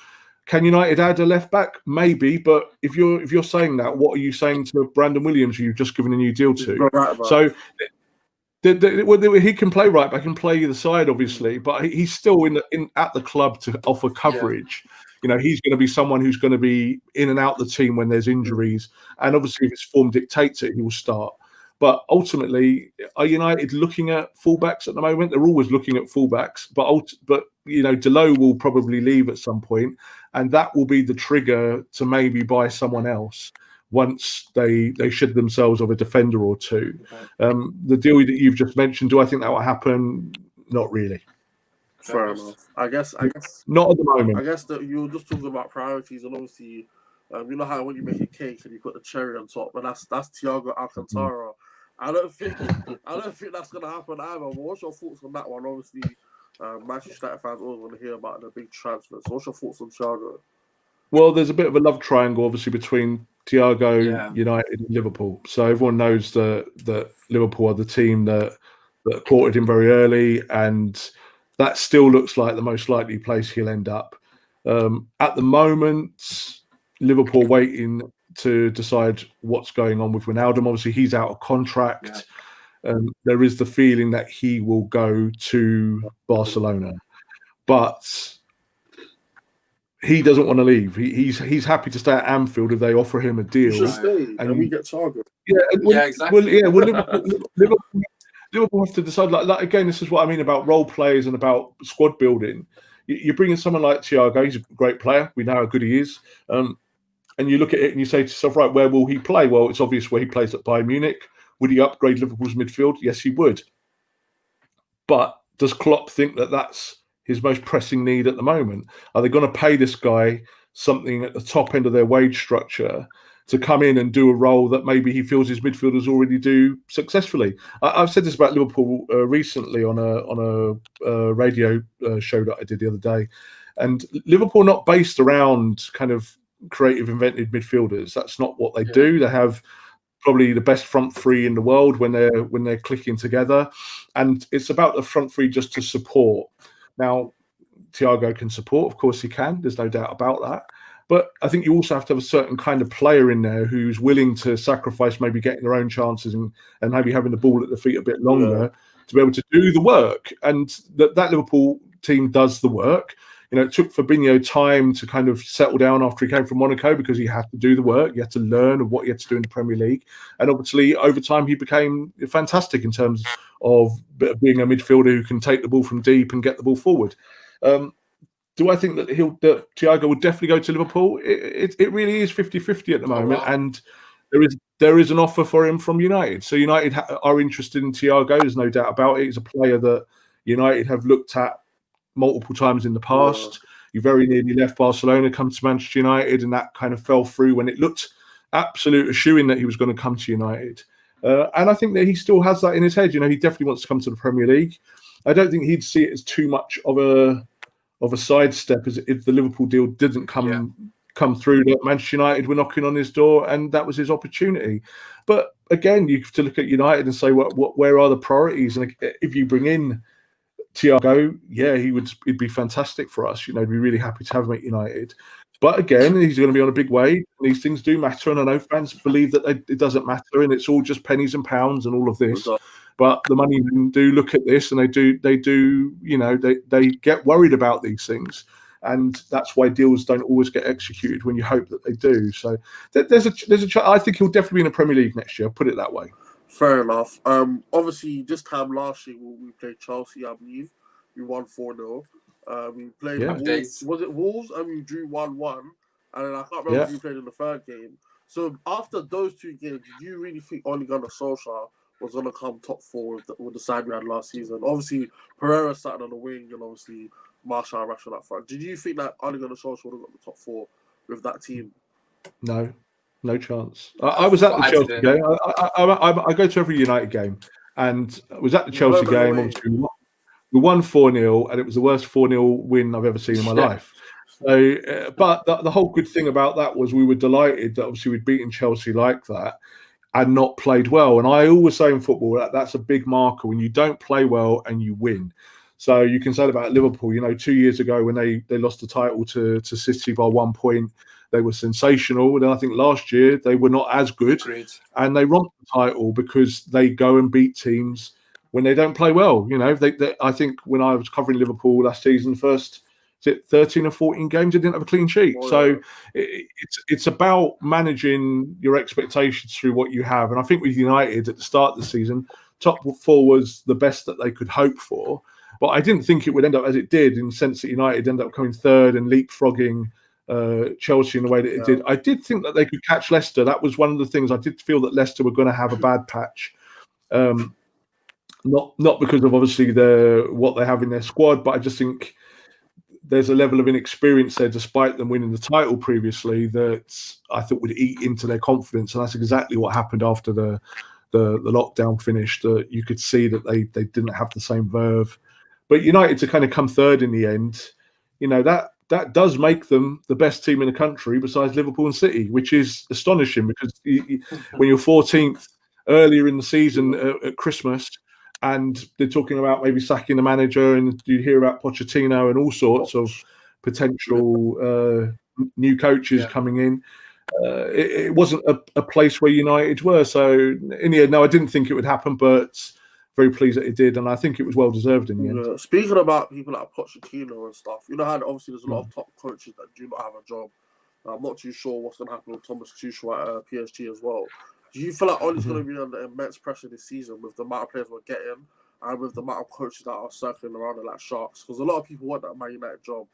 Can United add a left back? Maybe, but if you're saying that, what are you saying to Brandon Williams, who you've just given a new deal to? So he can play right back and play either side, obviously, but he's still at the club to offer coverage. He's going to be someone who's going to be in and out the team when there's injuries, and obviously if his form dictates it, he will start. But ultimately, are United looking at fullbacks at the moment? They're always looking at fullbacks, but Delo will probably leave at some point, and that will be the trigger to maybe buy someone else once they shed themselves of a defender or two. The deal that you've just mentioned, do I think that will happen? Not really. Fair enough. I guess not at the moment. I guess that you're just talking about priorities, and obviously, you know how when you make a cake and you put the cherry on top, but that's Thiago Alcantara. I don't think that's gonna happen either. But what's your thoughts on that one? Obviously, Manchester United fans always want to hear about the big transfer. So what's your thoughts on Thiago? Well, there's a bit of a love triangle, obviously, between Thiago, United, and Liverpool. So everyone knows that Liverpool are the team that courted him very early, and that still looks like the most likely place he'll end up. At the moment, Liverpool waiting to decide what's going on with Wijnaldum. Obviously, he's out of contract. There is the feeling that he will go to Barcelona, but he doesn't want to leave. He's happy to stay at Anfield if they offer him a deal. He should stay, and we get Thiago. Exactly. Liverpool have to decide. Like again, this is what I mean about role players and about squad building. You bring in someone like Thiago. He's a great player. We know how good he is. And you look at it and you say to yourself, right, where will he play? Well, it's obvious where he plays at Bayern Munich. Would he upgrade Liverpool's midfield? Yes, he would. But does Klopp think that that's his most pressing need at the moment? Are they going to pay this guy something at the top end of their wage structure to come in and do a role that maybe he feels his midfielders already do successfully? I've said this about Liverpool recently on a radio show that I did the other day. And Liverpool not based around kind of creative, inventive midfielders. That's not what they do. They have probably the best front three in the world when they're clicking together, and it's about the front three just to support. Now, Thiago can support, of course he can. There's no doubt about that. But I think you also have to have a certain kind of player in there who's willing to sacrifice maybe getting their own chances and maybe having the ball at the feet a bit longer to be able to do the work. And that Liverpool team does the work. It took Fabinho time to kind of settle down after he came from Monaco because he had to do the work. He had to learn of what he had to do in the Premier League. And obviously, over time, he became fantastic in terms of being a midfielder who can take the ball from deep and get the ball forward. Do I think that Thiago would definitely go to Liverpool? It really is 50-50 at the moment. And there is an offer for him from United. So United are interested in Thiago. There's no doubt about it. He's a player that United have looked at multiple times in the past. He very nearly left Barcelona, come to Manchester United, and that kind of fell through when it looked absolute a shoo-in that he was going to come to United. And I think that he still has that in his head. He definitely wants to come to the Premier League. I don't think he'd see it as too much of a sidestep as if the Liverpool deal didn't come through. That Manchester United were knocking on his door, and that was his opportunity. But again, you have to look at United and say, where are the priorities? And if you bring in Thiago, he'd be fantastic for us. We'd be really happy to have him at United. But again, he's going to be on a big wage. These things do matter, and I know fans believe that it doesn't matter, and it's all just pennies and pounds and all of this. But the money men do look at this, and they get worried about these things, and that's why deals don't always get executed when you hope that they do. So there's a I think he'll definitely be in the Premier League next year. I'll put it that way. Fair enough. Obviously, this time last year we played Chelsea, I believe. We won 4-0. We played Wolves. Was it Wolves? And we drew 1-1. And then I can't remember who played in the third game. So after those two games, do you really think Ole Gunnar Solskjaer was going to come top 4 with the side we had last season. Obviously, Pereira sat on the wing, and obviously Marshall and Rashford up front. Did you think that Ole Gunnar Solskjaer would have got the top 4 with that team? No chance. I was at the Chelsea game. I go to every United game, and I was at the Chelsea game. Obviously, we won 4-0, and it was the worst 4-0 win I've ever seen in my life. So, but the whole good thing about that was we were delighted that obviously we'd beaten Chelsea like that and not played well. And I always say in football that's a big marker when you don't play well and you win. So you can say that about Liverpool. 2 years ago when they lost the title to City by 1 point, they were sensational. And I think last year they were not as good. Great. And they romped the title because they go and beat teams when they don't play well. I think when I was covering Liverpool last season, first 13 or 14 games, they didn't have a clean sheet. So it's about managing your expectations through what you have. And I think with United at the start of the season, top 4 was the best that they could hope for. But I didn't think it would end up as it did, in the sense that United ended up coming 3rd and leapfrogging Chelsea in the way that it did. I did think that they could catch Leicester. That was one of the things. I did feel that Leicester were going to have a bad patch. Not because of obviously what they have in their squad, but I just think there's a level of inexperience there, despite them winning the title previously, that I thought would eat into their confidence. And that's exactly what happened after the lockdown finished. You could see that they didn't have the same verve. But United to kind of come 3rd in the end, that does make them the best team in the country besides Liverpool and City, which is astonishing because when you're 14th earlier in the season at Christmas, and they're talking about maybe sacking the manager, and you hear about Pochettino and all sorts of potential new coaches coming in. It wasn't a place where United were. So in the end, no, I didn't think it would happen, but very pleased that it did, and I think it was well deserved in the end. Speaking about people like Pochettino and stuff, how obviously there's a lot of top coaches that do not have a job. I'm not too sure what's going to happen with Thomas Tuchel at PSG as well. Do you feel like Ole's going to be under immense pressure this season with the amount of players we're getting and with the amount of coaches that are circling around it like sharks? Because a lot of people want that Man United job.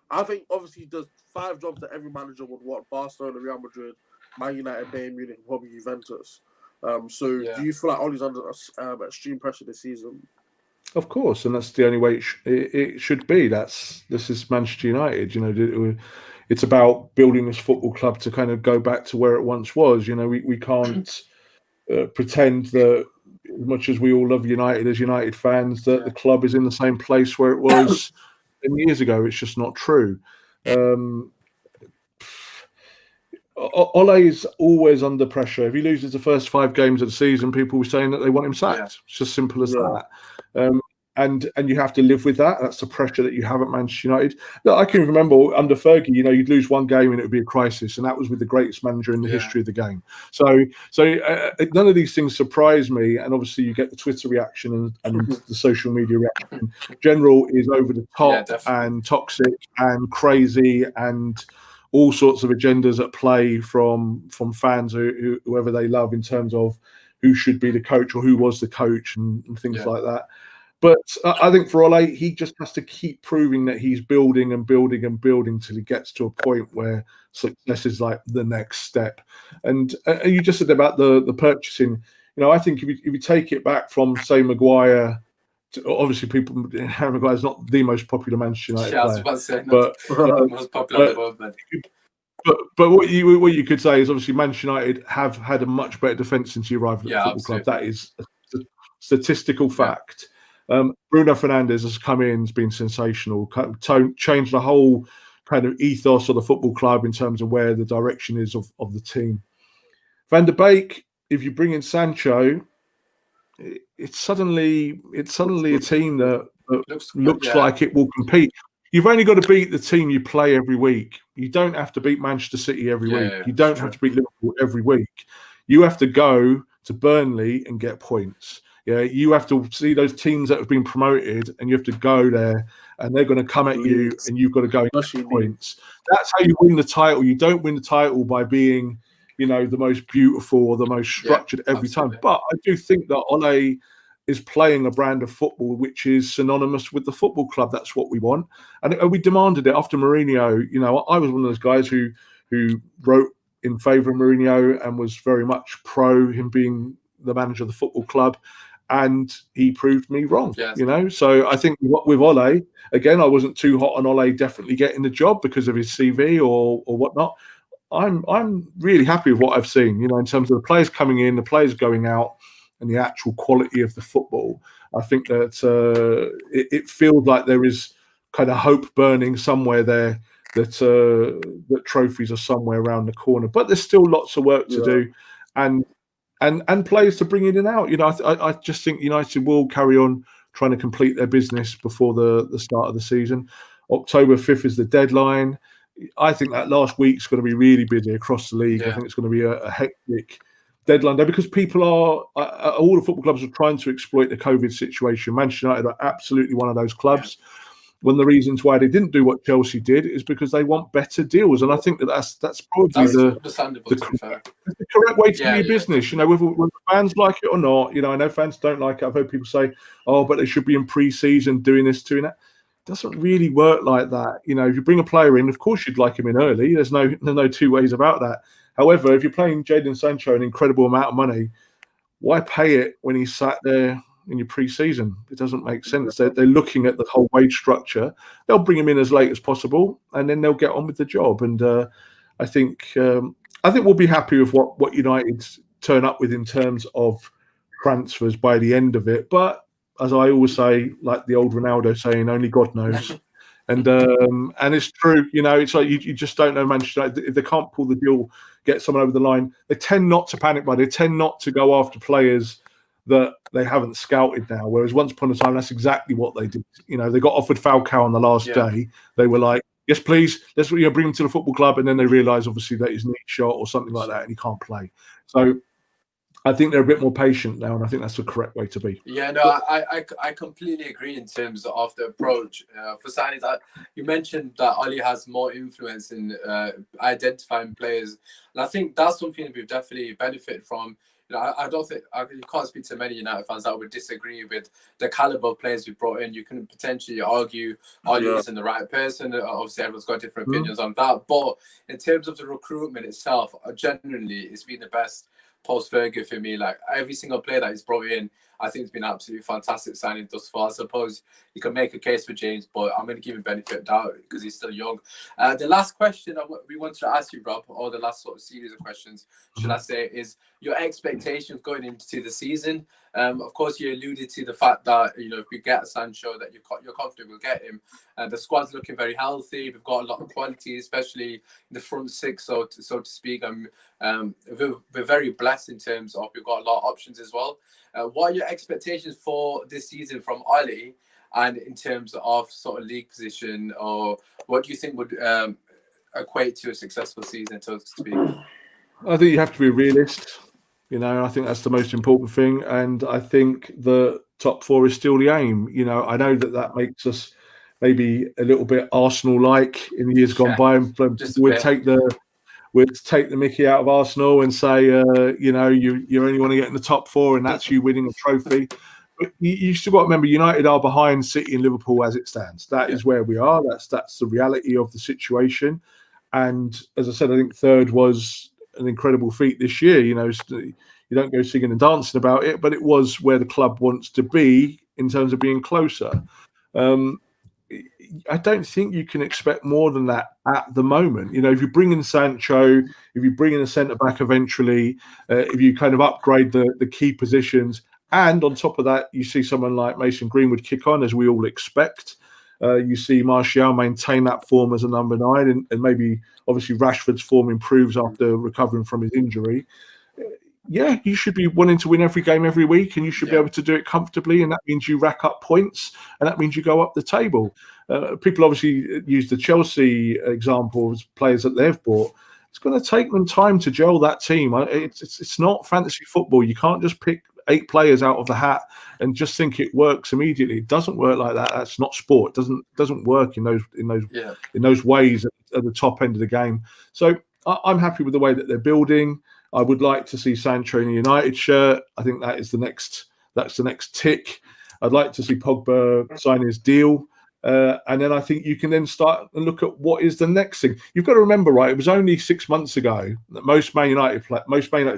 I think obviously there's 5 jobs that every manager would want: Barcelona, Real Madrid, Man United, Bayern Munich, and probably Juventus. Do you feel like Ole's under extreme pressure this season? Of course, and that's the only way it should be. This is Manchester United. It's about building this football club to kind of go back to where it once was. We can't pretend that, as much as we all love United as United fans, that the club is in the same place where it was 10 years ago. It's just not true. Ole is always under pressure. If he loses the first 5 games of the season, people were saying that they want him sacked. It's just simple as that. And you have to live with that. That's the pressure that you have at Manchester United. Look, I can remember under Fergie, you'd lose 1 game and it would be a crisis, and that was with the greatest manager in the history of the game. So none of these things surprise me. And obviously, you get the Twitter reaction and the social media reaction. General is over the top and toxic and crazy, and all sorts of agendas at play from fans, whoever they love, in terms of who should be the coach or who was the coach and things like that. But I think for Ole, he just has to keep proving that he's building and building and building till he gets to a point where success is like the next step. And you just said about the purchasing. I think if you take it back from, say, Maguire, obviously Harry Maguire is not the most popular Manchester United player. I was about to say, not most popular at the moment. But what you could say is obviously Manchester United have had a much better defence since he arrived at the football club. That is a statistical fact. Bruno Fernandes has come in, has been sensational, changed the whole kind of ethos of the football club in terms of where the direction is of the team. Van der Beek, if you bring in Sancho, it's suddenly a team that looks like it will compete. You've only got to beat the team you play every week. You don't have to beat Manchester City every week. You don't have to beat Liverpool every week. You have to go to Burnley and get points. You have to see those teams that have been promoted, and you have to go there, and they're going to come at you, and you've got to go and get points. That's how you win the title. You don't win the title by being, the most beautiful or the most structured every time. But I do think that Ole is playing a brand of football which is synonymous with the football club. That's what we want, and we demanded it after Mourinho. I was one of those guys who wrote in favour of Mourinho and was very much pro him being the manager of the football club, and he proved me wrong. Yes. You know, so I think with Ole, again, I wasn't too hot on Ole definitely getting the job because of his CV or whatnot. I'm really happy with what I've seen, you know, in terms of the players coming in, the players going out, and the actual quality of the football. I think that it feels like there is kind of hope burning somewhere there, that trophies are somewhere around the corner. But there's still lots of work to do, and players to bring in and out. You know, I just think United will carry on trying to complete their business before the start of the season. October 5th is the deadline. I think that last week's going to be really busy across the league. I think it's going to be a hectic deadline there because people are all the football clubs are trying to exploit the COVID situation. Manchester United are absolutely one of those clubs. One of the reasons why they didn't do what Chelsea did is because they want better deals, and I think that's probably the correct way to do your business. You know, whether the fans like it or not. You know, I know fans don't like it. I've heard people say, "Oh, but they should be in pre-season doing this, doing that." Doesn't really work like that. You know, if you bring a player in, of course you'd like him in early. There's no two ways about that. However, if you're paying Jadon Sancho an incredible amount of money, why pay it when he's sat there in your pre-season? It doesn't make sense. They're looking at the whole wage structure. They'll bring him in as late as possible, and then they'll get on with the job. And I think we'll be happy with what United turn up with in terms of transfers by the end of it. But as I always say, like the old Ronaldo saying, only God knows. And it's true, you know, it's like you just don't know Manchester United. If they can't pull the deal, get someone over the line, they tend not to panic, but they tend not to go after players that they haven't scouted now. Whereas once upon a time, that's exactly what they did. You know, they got offered Falcao on the last day. They were like, yes, please, let's bring him to the football club. And then they realise, obviously, that his knee shot or something like that, and he can't play. So I think they're a bit more patient now, and I think that's the correct way to be. Yeah, no, I completely agree in terms of the approach for signings. You mentioned that Ole has more influence in identifying players, and I think that's something we've definitely benefited from. You know, I don't think you can't speak to many United fans that would disagree with the caliber of players we brought in. You can potentially argue Ole isn't the right person. Obviously, everyone's got different opinions on that. But in terms of the recruitment itself, generally, it's been the best post-Fergie for me. Like every single player that he's brought in, I think it's been absolutely fantastic signing thus far. I suppose you can make a case for James, but I'm going to give him benefit of doubt because he's still young. The last question we wanted to ask you, Rob, or the last sort of series of questions, should I say, is your expectations going into the season. Of course, you alluded to the fact that, you know, if we get Sancho, that you're confident we'll get him. The squad's looking very healthy. We've got a lot of quality, especially in the front six, so to speak. We're very blessed in terms of we've got a lot of options as well. What are your expectations for this season from Ole, and in terms of sort of league position, or what do you think would equate to a successful season, so to speak? I think you have to be a realist. You know, I think that's the most important thing. And I think the top four is still the aim. You know, I know that makes us maybe a little bit Arsenal-like in the years gone by. We'd take the mickey out of Arsenal and say, you know, you only want to get in the top four, and that's you winning a trophy. But you still got to remember, United are behind City and Liverpool as it stands. That is where we are. That's the reality of the situation. And as I said, I think third was an incredible feat this year. You know, you don't go singing and dancing about it, but it was where the club wants to be in terms of being closer. I don't think you can expect more than that at the moment. You know, if you bring in Sancho, if you bring in a centre-back eventually, if you kind of upgrade the key positions, and on top of that, you see someone like Mason Greenwood kick on, as we all expect. You see Martial maintain that form as a number 9, and maybe obviously Rashford's form improves after recovering from his injury. Yeah, you should be wanting to win every game every week, and you should be able to do it comfortably, and that means you rack up points, and that means you go up the table. People obviously use the Chelsea example as players that they've bought. It's going to take them time to gel that team. It's not fantasy football. You can't just pick 8 players out of the hat and just think it works immediately. It doesn't work like that. That's not sport. It doesn't work in those ways at the top end of the game. So I'm happy with the way that they're building. I would like to see Sancho in a United shirt. I think that's the next tick. I'd like to see Pogba sign his deal. And then I think you can then start and look at what is the next thing. You've got to remember, right? It was only 6 months ago that most Man United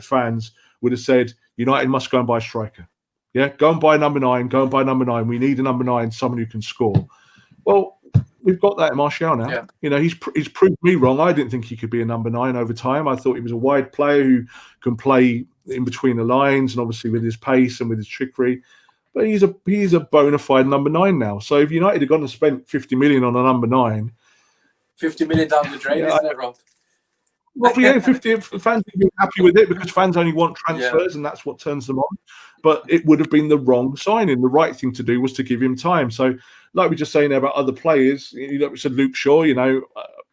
fans would have said United must go and buy a striker. Yeah, go and buy number 9. Go and buy number 9. We need a number 9, someone who can score. Well, we've got that in Martial now. Yeah. You know, he's proved me wrong. I didn't think he could be a number 9 over time. I thought he was a wide player who can play in between the lines and obviously with his pace and with his trickery. But he's a bona fide number 9 now. So if United had gone and spent 50 million on a number 9, 50 million down the drain, isn't it, Rob? Roughly, yeah, 50 fans would be happy with it because fans only want transfers and that's what turns them on. But it would have been the wrong signing. The right thing to do was to give him time. So, like we were just saying there about other players, you know, we said Luke Shaw. You know,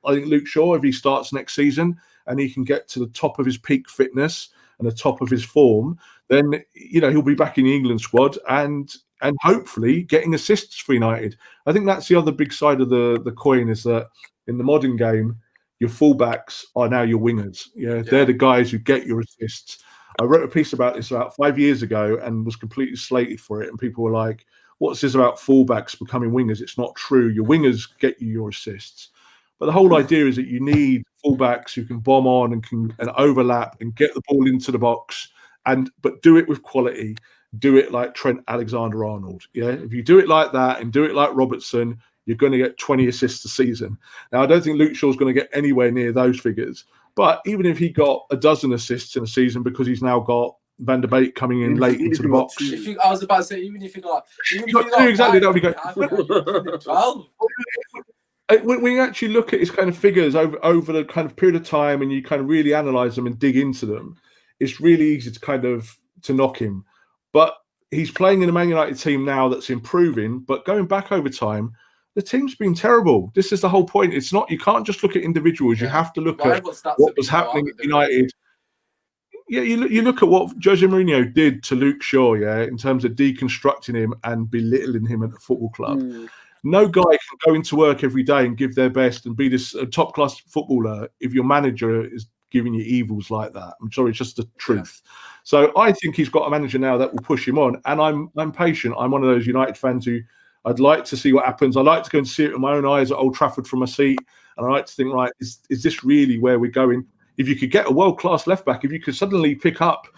I think Luke Shaw, if he starts next season and he can get to the top of his peak fitness and the top of his form, then you know he'll be back in the England squad and hopefully getting assists for United. I think that's the other big side of the coin is that in the modern game, your fullbacks are now your wingers. Yeah, they're the guys who get your assists. I wrote a piece about this about 5 years ago and was completely slated for it. And people were like, what's this about fullbacks becoming wingers? It's not true. Your wingers get you your assists. But the whole idea is that you need fullbacks who can bomb on and can overlap and get the ball into the box, but do it with quality. Do it like Trent Alexander-Arnold. Yeah, if you do it like that and do it like Robertson, you're going to get 20 assists a season. Now, I don't think Luke Shaw's going to get anywhere near those figures. But even if he got a dozen assists in a season because he's now got Van der Beek coming in late into the box. I was about to say, even if you got... exactly, that would be good. 12. When you actually look at his kind of figures over the kind of period of time and you kind of really analyse them and dig into them, it's really easy to knock him. But he's playing in a Man United team now that's improving, but going back over time, the team's been terrible. This is the whole point. It's not, you can't just look at individuals. You have to look at what was happening at United. Yeah, you look at what Jose Mourinho did to Luke Shaw, in terms of deconstructing him and belittling him at the football club. No guy can go into work every day and give their best and be this top-class footballer if your manager is giving you evils like that. I'm sorry, it's just the truth. So I think he's got a manager now that will push him on, and I'm patient. I'm one of those United fans who I'd like to see what happens. I like to go and see it with my own eyes at Old Trafford from a seat, and I like to think, right, is this really where we're going? If you could get a world-class left-back, if you could suddenly pick up,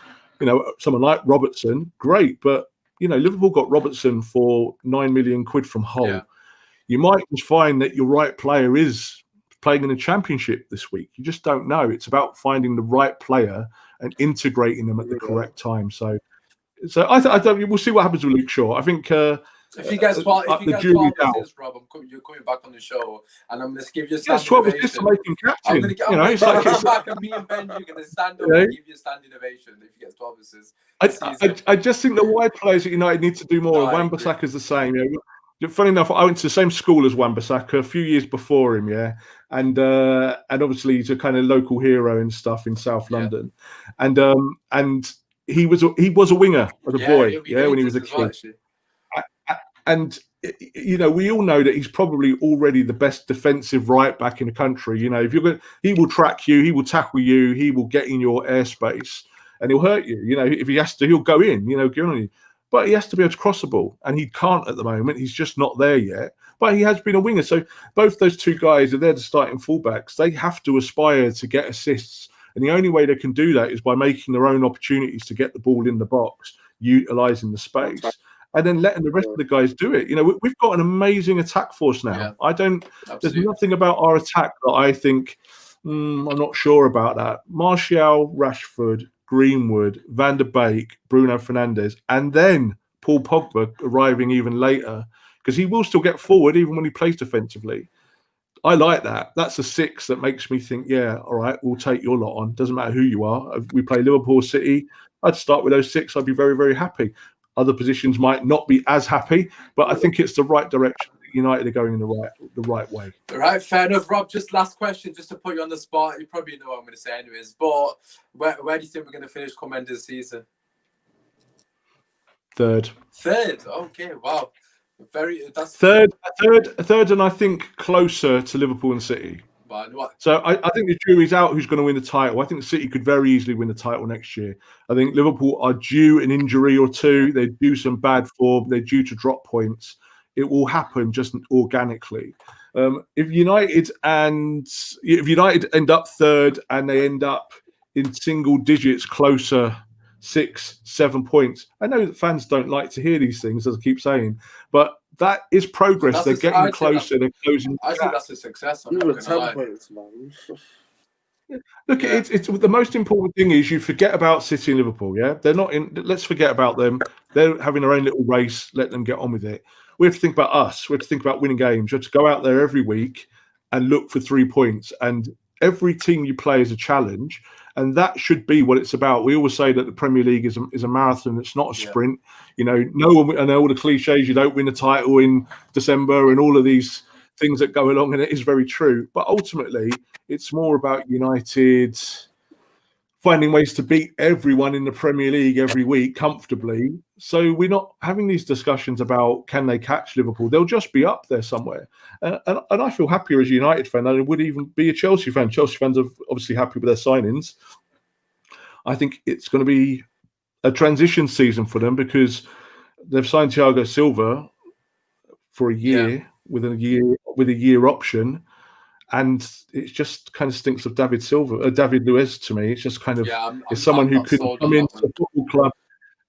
someone like Robertson, great. But, Liverpool got Robertson for 9 million quid from Hull. Yeah. You might just find that your right player is playing in a championship this week. You just don't know. It's about finding the right player and integrating them at the correct time. So I we'll see what happens with Luke Shaw. I think if you guys 12 assists, Rob, you're coming back on the show, and I'm going to give you a standing 12 assists to make him captain. I'm going to get back, and me and Ben are going to stand up and give you a standing ovation if you get 12 assists. I just think the wide players at United need to do more. Wan-Bissaka's the same. Funny enough, I went to the same school as Wan-Bissaka a few years before him, and obviously he's a kind of local hero and stuff in South London, and he was a winger as a boy, when he was a kid. And we all know that he's probably already the best defensive right back in the country. If you're going, he will track you, he will tackle you, he will get in your airspace, and he'll hurt you. If he has to, he'll go in. Get on you. But he has to be able to cross the ball, and he can't at the moment. He's just not there yet. But he has been a winger. So both those two guys are there to starting fullbacks. They have to aspire to get assists. And the only way they can do that is by making their own opportunities to get the ball in the box, utilising the space, and then letting the rest of the guys do it. We've got an amazing attack force now. There's nothing about our attack that I think, I'm not sure about that. Martial, Rashford, Greenwood, Van der Beek, Bruno Fernandes, and then Paul Pogba arriving even later, because he will still get forward even when he plays defensively. I like that. That's a 6 that makes me think, all right, we'll take your lot on. Doesn't matter who you are. If we play Liverpool, City, I'd start with those 6. I'd be very, very happy. Other positions might not be as happy, but I think it's the right direction. United are going in the right way. All right, fair enough. Rob, just last question, just to put you on the spot. You probably know what I'm going to say anyways, but where do you think we're going to finish come end of the season? Third. Okay, wow. That's third, and I think closer to Liverpool and City. So I think the jury's out who's going to win the title. I think City could very easily win the title next year. I think Liverpool are due an injury or two. They're due some bad form. They're due to drop points. It will happen just organically. If United end up third and they end up in single digits closer, 6, 7 points. I know that fans don't like to hear these things, as I keep saying, but that is progress. They're getting closer. They're closing. I think that's a success. I'm You not were gonna 10 lie. points, man. Look, it's the most important thing is you forget about City and Liverpool. Yeah, they're not in. Let's forget about them. They're having their own little race. Let them get on with it. We have to think about us. We have to think about winning games. You have to go out there every week and look for 3 points. And every team you play is a challenge, and that should be what it's about. We always say that the Premier League is a marathon. It's not a sprint. You know, no one. I know all the cliches. You don't win a title in December, and all of these things that go along, and it is very true. But ultimately, it's more about United finding ways to beat everyone in the Premier League every week comfortably. So we're not having these discussions about can they catch Liverpool. They'll just be up there somewhere. And I feel happier as a United fan than I would even be a Chelsea fan. Chelsea fans are obviously happy with their signings. I think it's going to be a transition season for them because they've signed Thiago Silva for a year with a year option. And it just kind of stinks of David Luiz to me. It's just kind of it's someone who could come into the football club.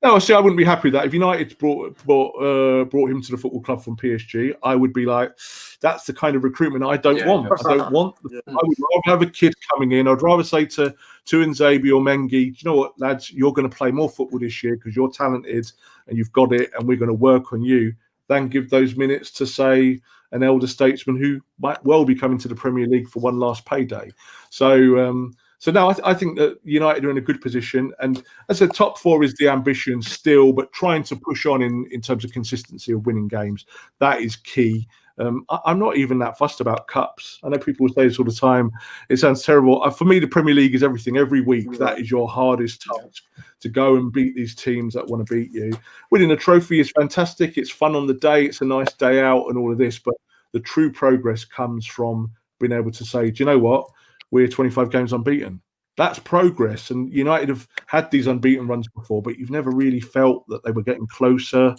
No, see, I wouldn't be happy with that. If United brought him to the football club from PSG, I would be like, that's the kind of recruitment I don't want. I don't want. I would rather have a kid coming in. I'd rather say to Nzabi or Mengi, you know what, lads, you're going to play more football this year because you're talented and you've got it, and we're going to work on you, than give those minutes to, say, an elder statesman who might well be coming to the Premier League for one last payday. So now I think that United are in a good position. And as I said, top four is the ambition still, but trying to push on in terms of consistency of winning games. That is key. I'm not even that fussed about cups. I know people will say this all the time. It sounds terrible. For me, the Premier League is everything. Every week, that is your hardest task, to go and beat these teams that want to beat you. Winning a trophy is fantastic. It's fun on the day. It's a nice day out and all of this. But the true progress comes from being able to say, do you know what? We're 25 games unbeaten. That's progress. And United have had these unbeaten runs before, but you've never really felt that they were getting closer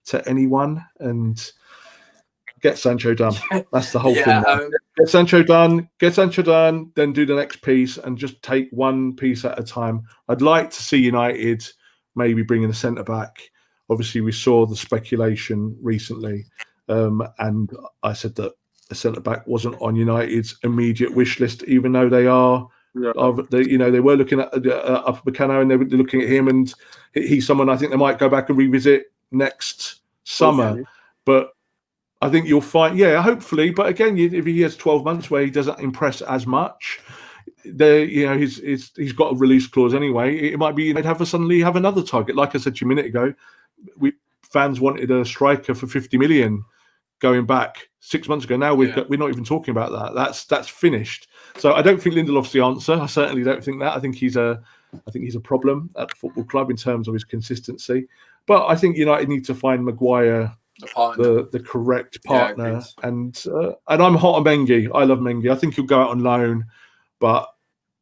to anyone. And get Sancho done. That's the whole thing. Get Sancho done, then do the next piece and just take one piece at a time. I'd like to see United maybe bringing a centre-back. Obviously, we saw the speculation recently, and I said that a centre-back wasn't on United's immediate wish list, even though they are. They were looking at Upamecano and they were looking at him, and he's someone I think they might go back and revisit next summer. But I think you'll find, hopefully. But again, if he has 12 months where he doesn't impress as much, he's got a release clause anyway. It might be they'd suddenly have another target. Like I said to you a minute ago, fans wanted a striker for 50 million going back 6 months ago. Now we're not even talking about that. That's finished. So I don't think Lindelof's the answer. I certainly don't think that. I think he's a problem at the football club in terms of his consistency. But I think United need to find Maguire the correct partner. And I'm hot on Mengi. I love Mengi. I think he'll go out on loan. But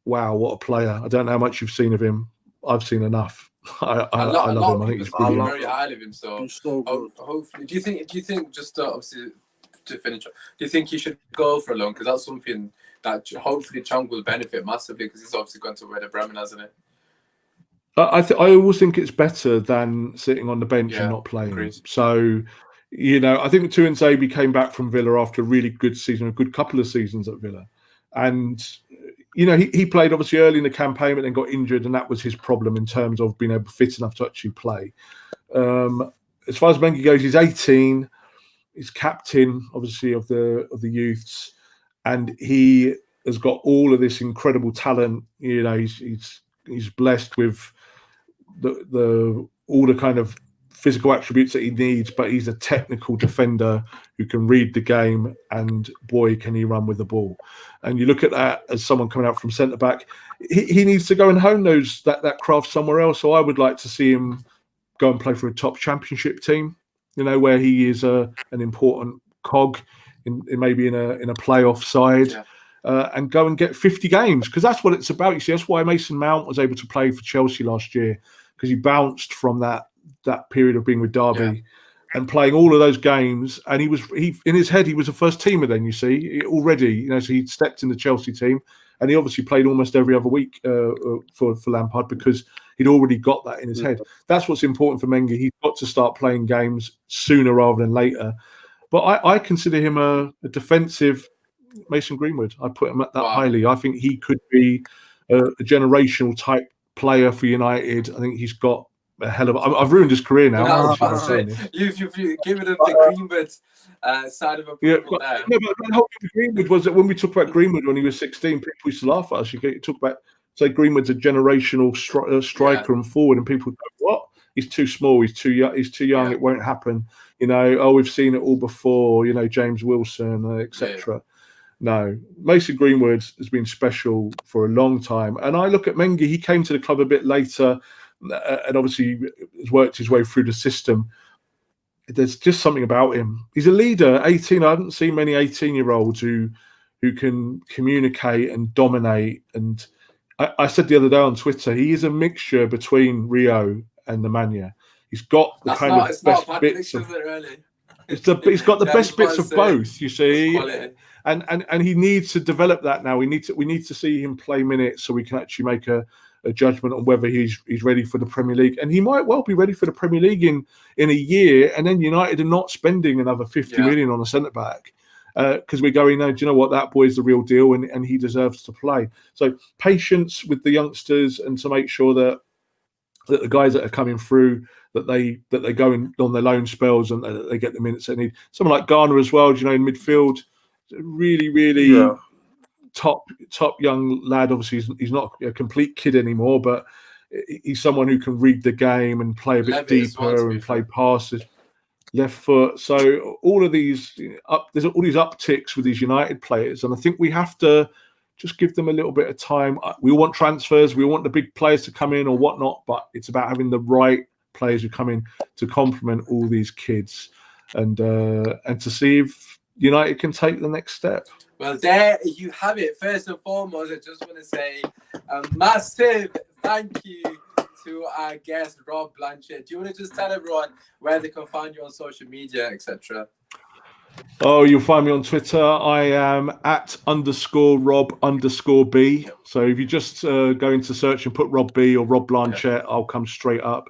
wow, what a player! I don't know how much you've seen of him. I've seen enough. I love him. I think he's brilliant. Very highly of him. So hopefully, do you think just obviously to finish, do you think he should go for a loan? Because that's something that hopefully Chong will benefit massively, because he's obviously going to Werder Bremen, hasn't it? I always think it's better than sitting on the bench and not playing. Agreed. So, I think Nzabi came back from Villa after a really good season, a good couple of seasons at Villa. And, he played obviously early in the campaign, but then got injured, and that was his problem in terms of being able fit enough to actually play. As far as Mengi goes, he's 18. He's captain, obviously, of the youths. And he has got all of this incredible talent. He's blessed with all the kind of physical attributes that he needs, but he's a technical defender who can read the game, and boy, can he run with the ball. And you look at that as someone coming out from centre-back, he needs to go and hone that craft somewhere else. So I would like to see him go and play for a top championship team, where he is an important cog in maybe in a playoff side. And go and get 50 games, because that's what it's about. You see, that's why Mason Mount was able to play for Chelsea last year, because he bounced from that period of being with Derby and playing all of those games. And he in his head, he was a first teamer then, you see, already, you know, so he'd stepped in the Chelsea team, and he obviously played almost every other week for Lampard because he'd already got that in his head. That's what's important for Mengi. He's got to start playing games sooner rather than later. But I consider him a defensive Mason Greenwood. I put him at that highly. I think he could be a generational type player for United. I think he's got a hell of. I've ruined his career now. You've given him the Greenwood side of approval there. No, but the whole thing with Greenwood was that when we talk about Greenwood when he was 16, people used to laugh at us. You talk about, say, Greenwood's a generational striker and forward, and people go, "What? He's too small. He's too young. He's too young. It won't happen." You know, oh, we've seen it all before. You know, James Wilson, etc. No, Mason Greenwood has been special for a long time. And I look at Mengi, he came to the club a bit later and obviously has worked his way through the system. There's just something about him. He's a leader, 18. I haven't seen many 18-year-olds who can communicate and dominate. And I said the other day on Twitter, he is a mixture between Rio and Nemanja. He's got the best bits of it, really. He's got the best bits of both, you see. And he needs to develop that now. We need to see him play minutes so we can actually make a judgment on whether he's ready for the Premier League. And he might well be ready for the Premier League in a year. And then United are not spending another 50 million on a centre back because we're going, no, do you know what? That boy's the real deal, and he deserves to play. So patience with the youngsters, and to make sure that the guys that are coming through, that they go in on their loan spells and they get the minutes they need. Someone like Garner as well, you know, in midfield, really top young lad. Obviously, he's not a complete kid anymore, but he's someone who can read the game and play a bit deeper and play passes, left foot. So all of these there's all these upticks with these United players, and I think we have to just give them a little bit of time. We want transfers, we want the big players to come in or whatnot, but it's about having the right players who come in to complement all these kids, and to see if United can take the next step. Well, there you have it. First and foremost, I just want to say a massive thank you to our guest, Rob Blanchette. Do you want to just tell everyone where they can find you on social media, etc.? Oh, you'll find me on Twitter. I am @_Rob_B. So if you just go into search and put Rob B or Rob Blanchette, I'll come straight up.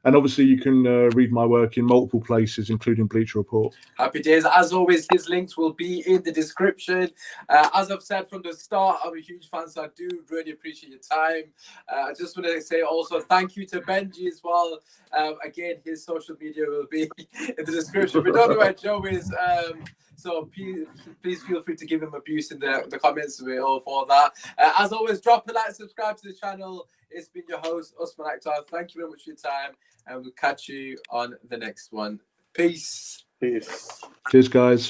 And obviously, you can read my work in multiple places, including Bleacher Report. Happy days. As always, his links will be in the description. As I've said from the start, I'm a huge fan, so I do really appreciate your time. I just want to say also thank you to Benji as well. Again, his social media will be in the description. We don't know where Joe is. So please feel free to give him abuse in the comments. We're all for that. As always, drop a like, subscribe to the channel. It's been your host, Usmaan Akhtar. Thank you very much for your time, and we'll catch you on the next one. Peace. Cheers, guys.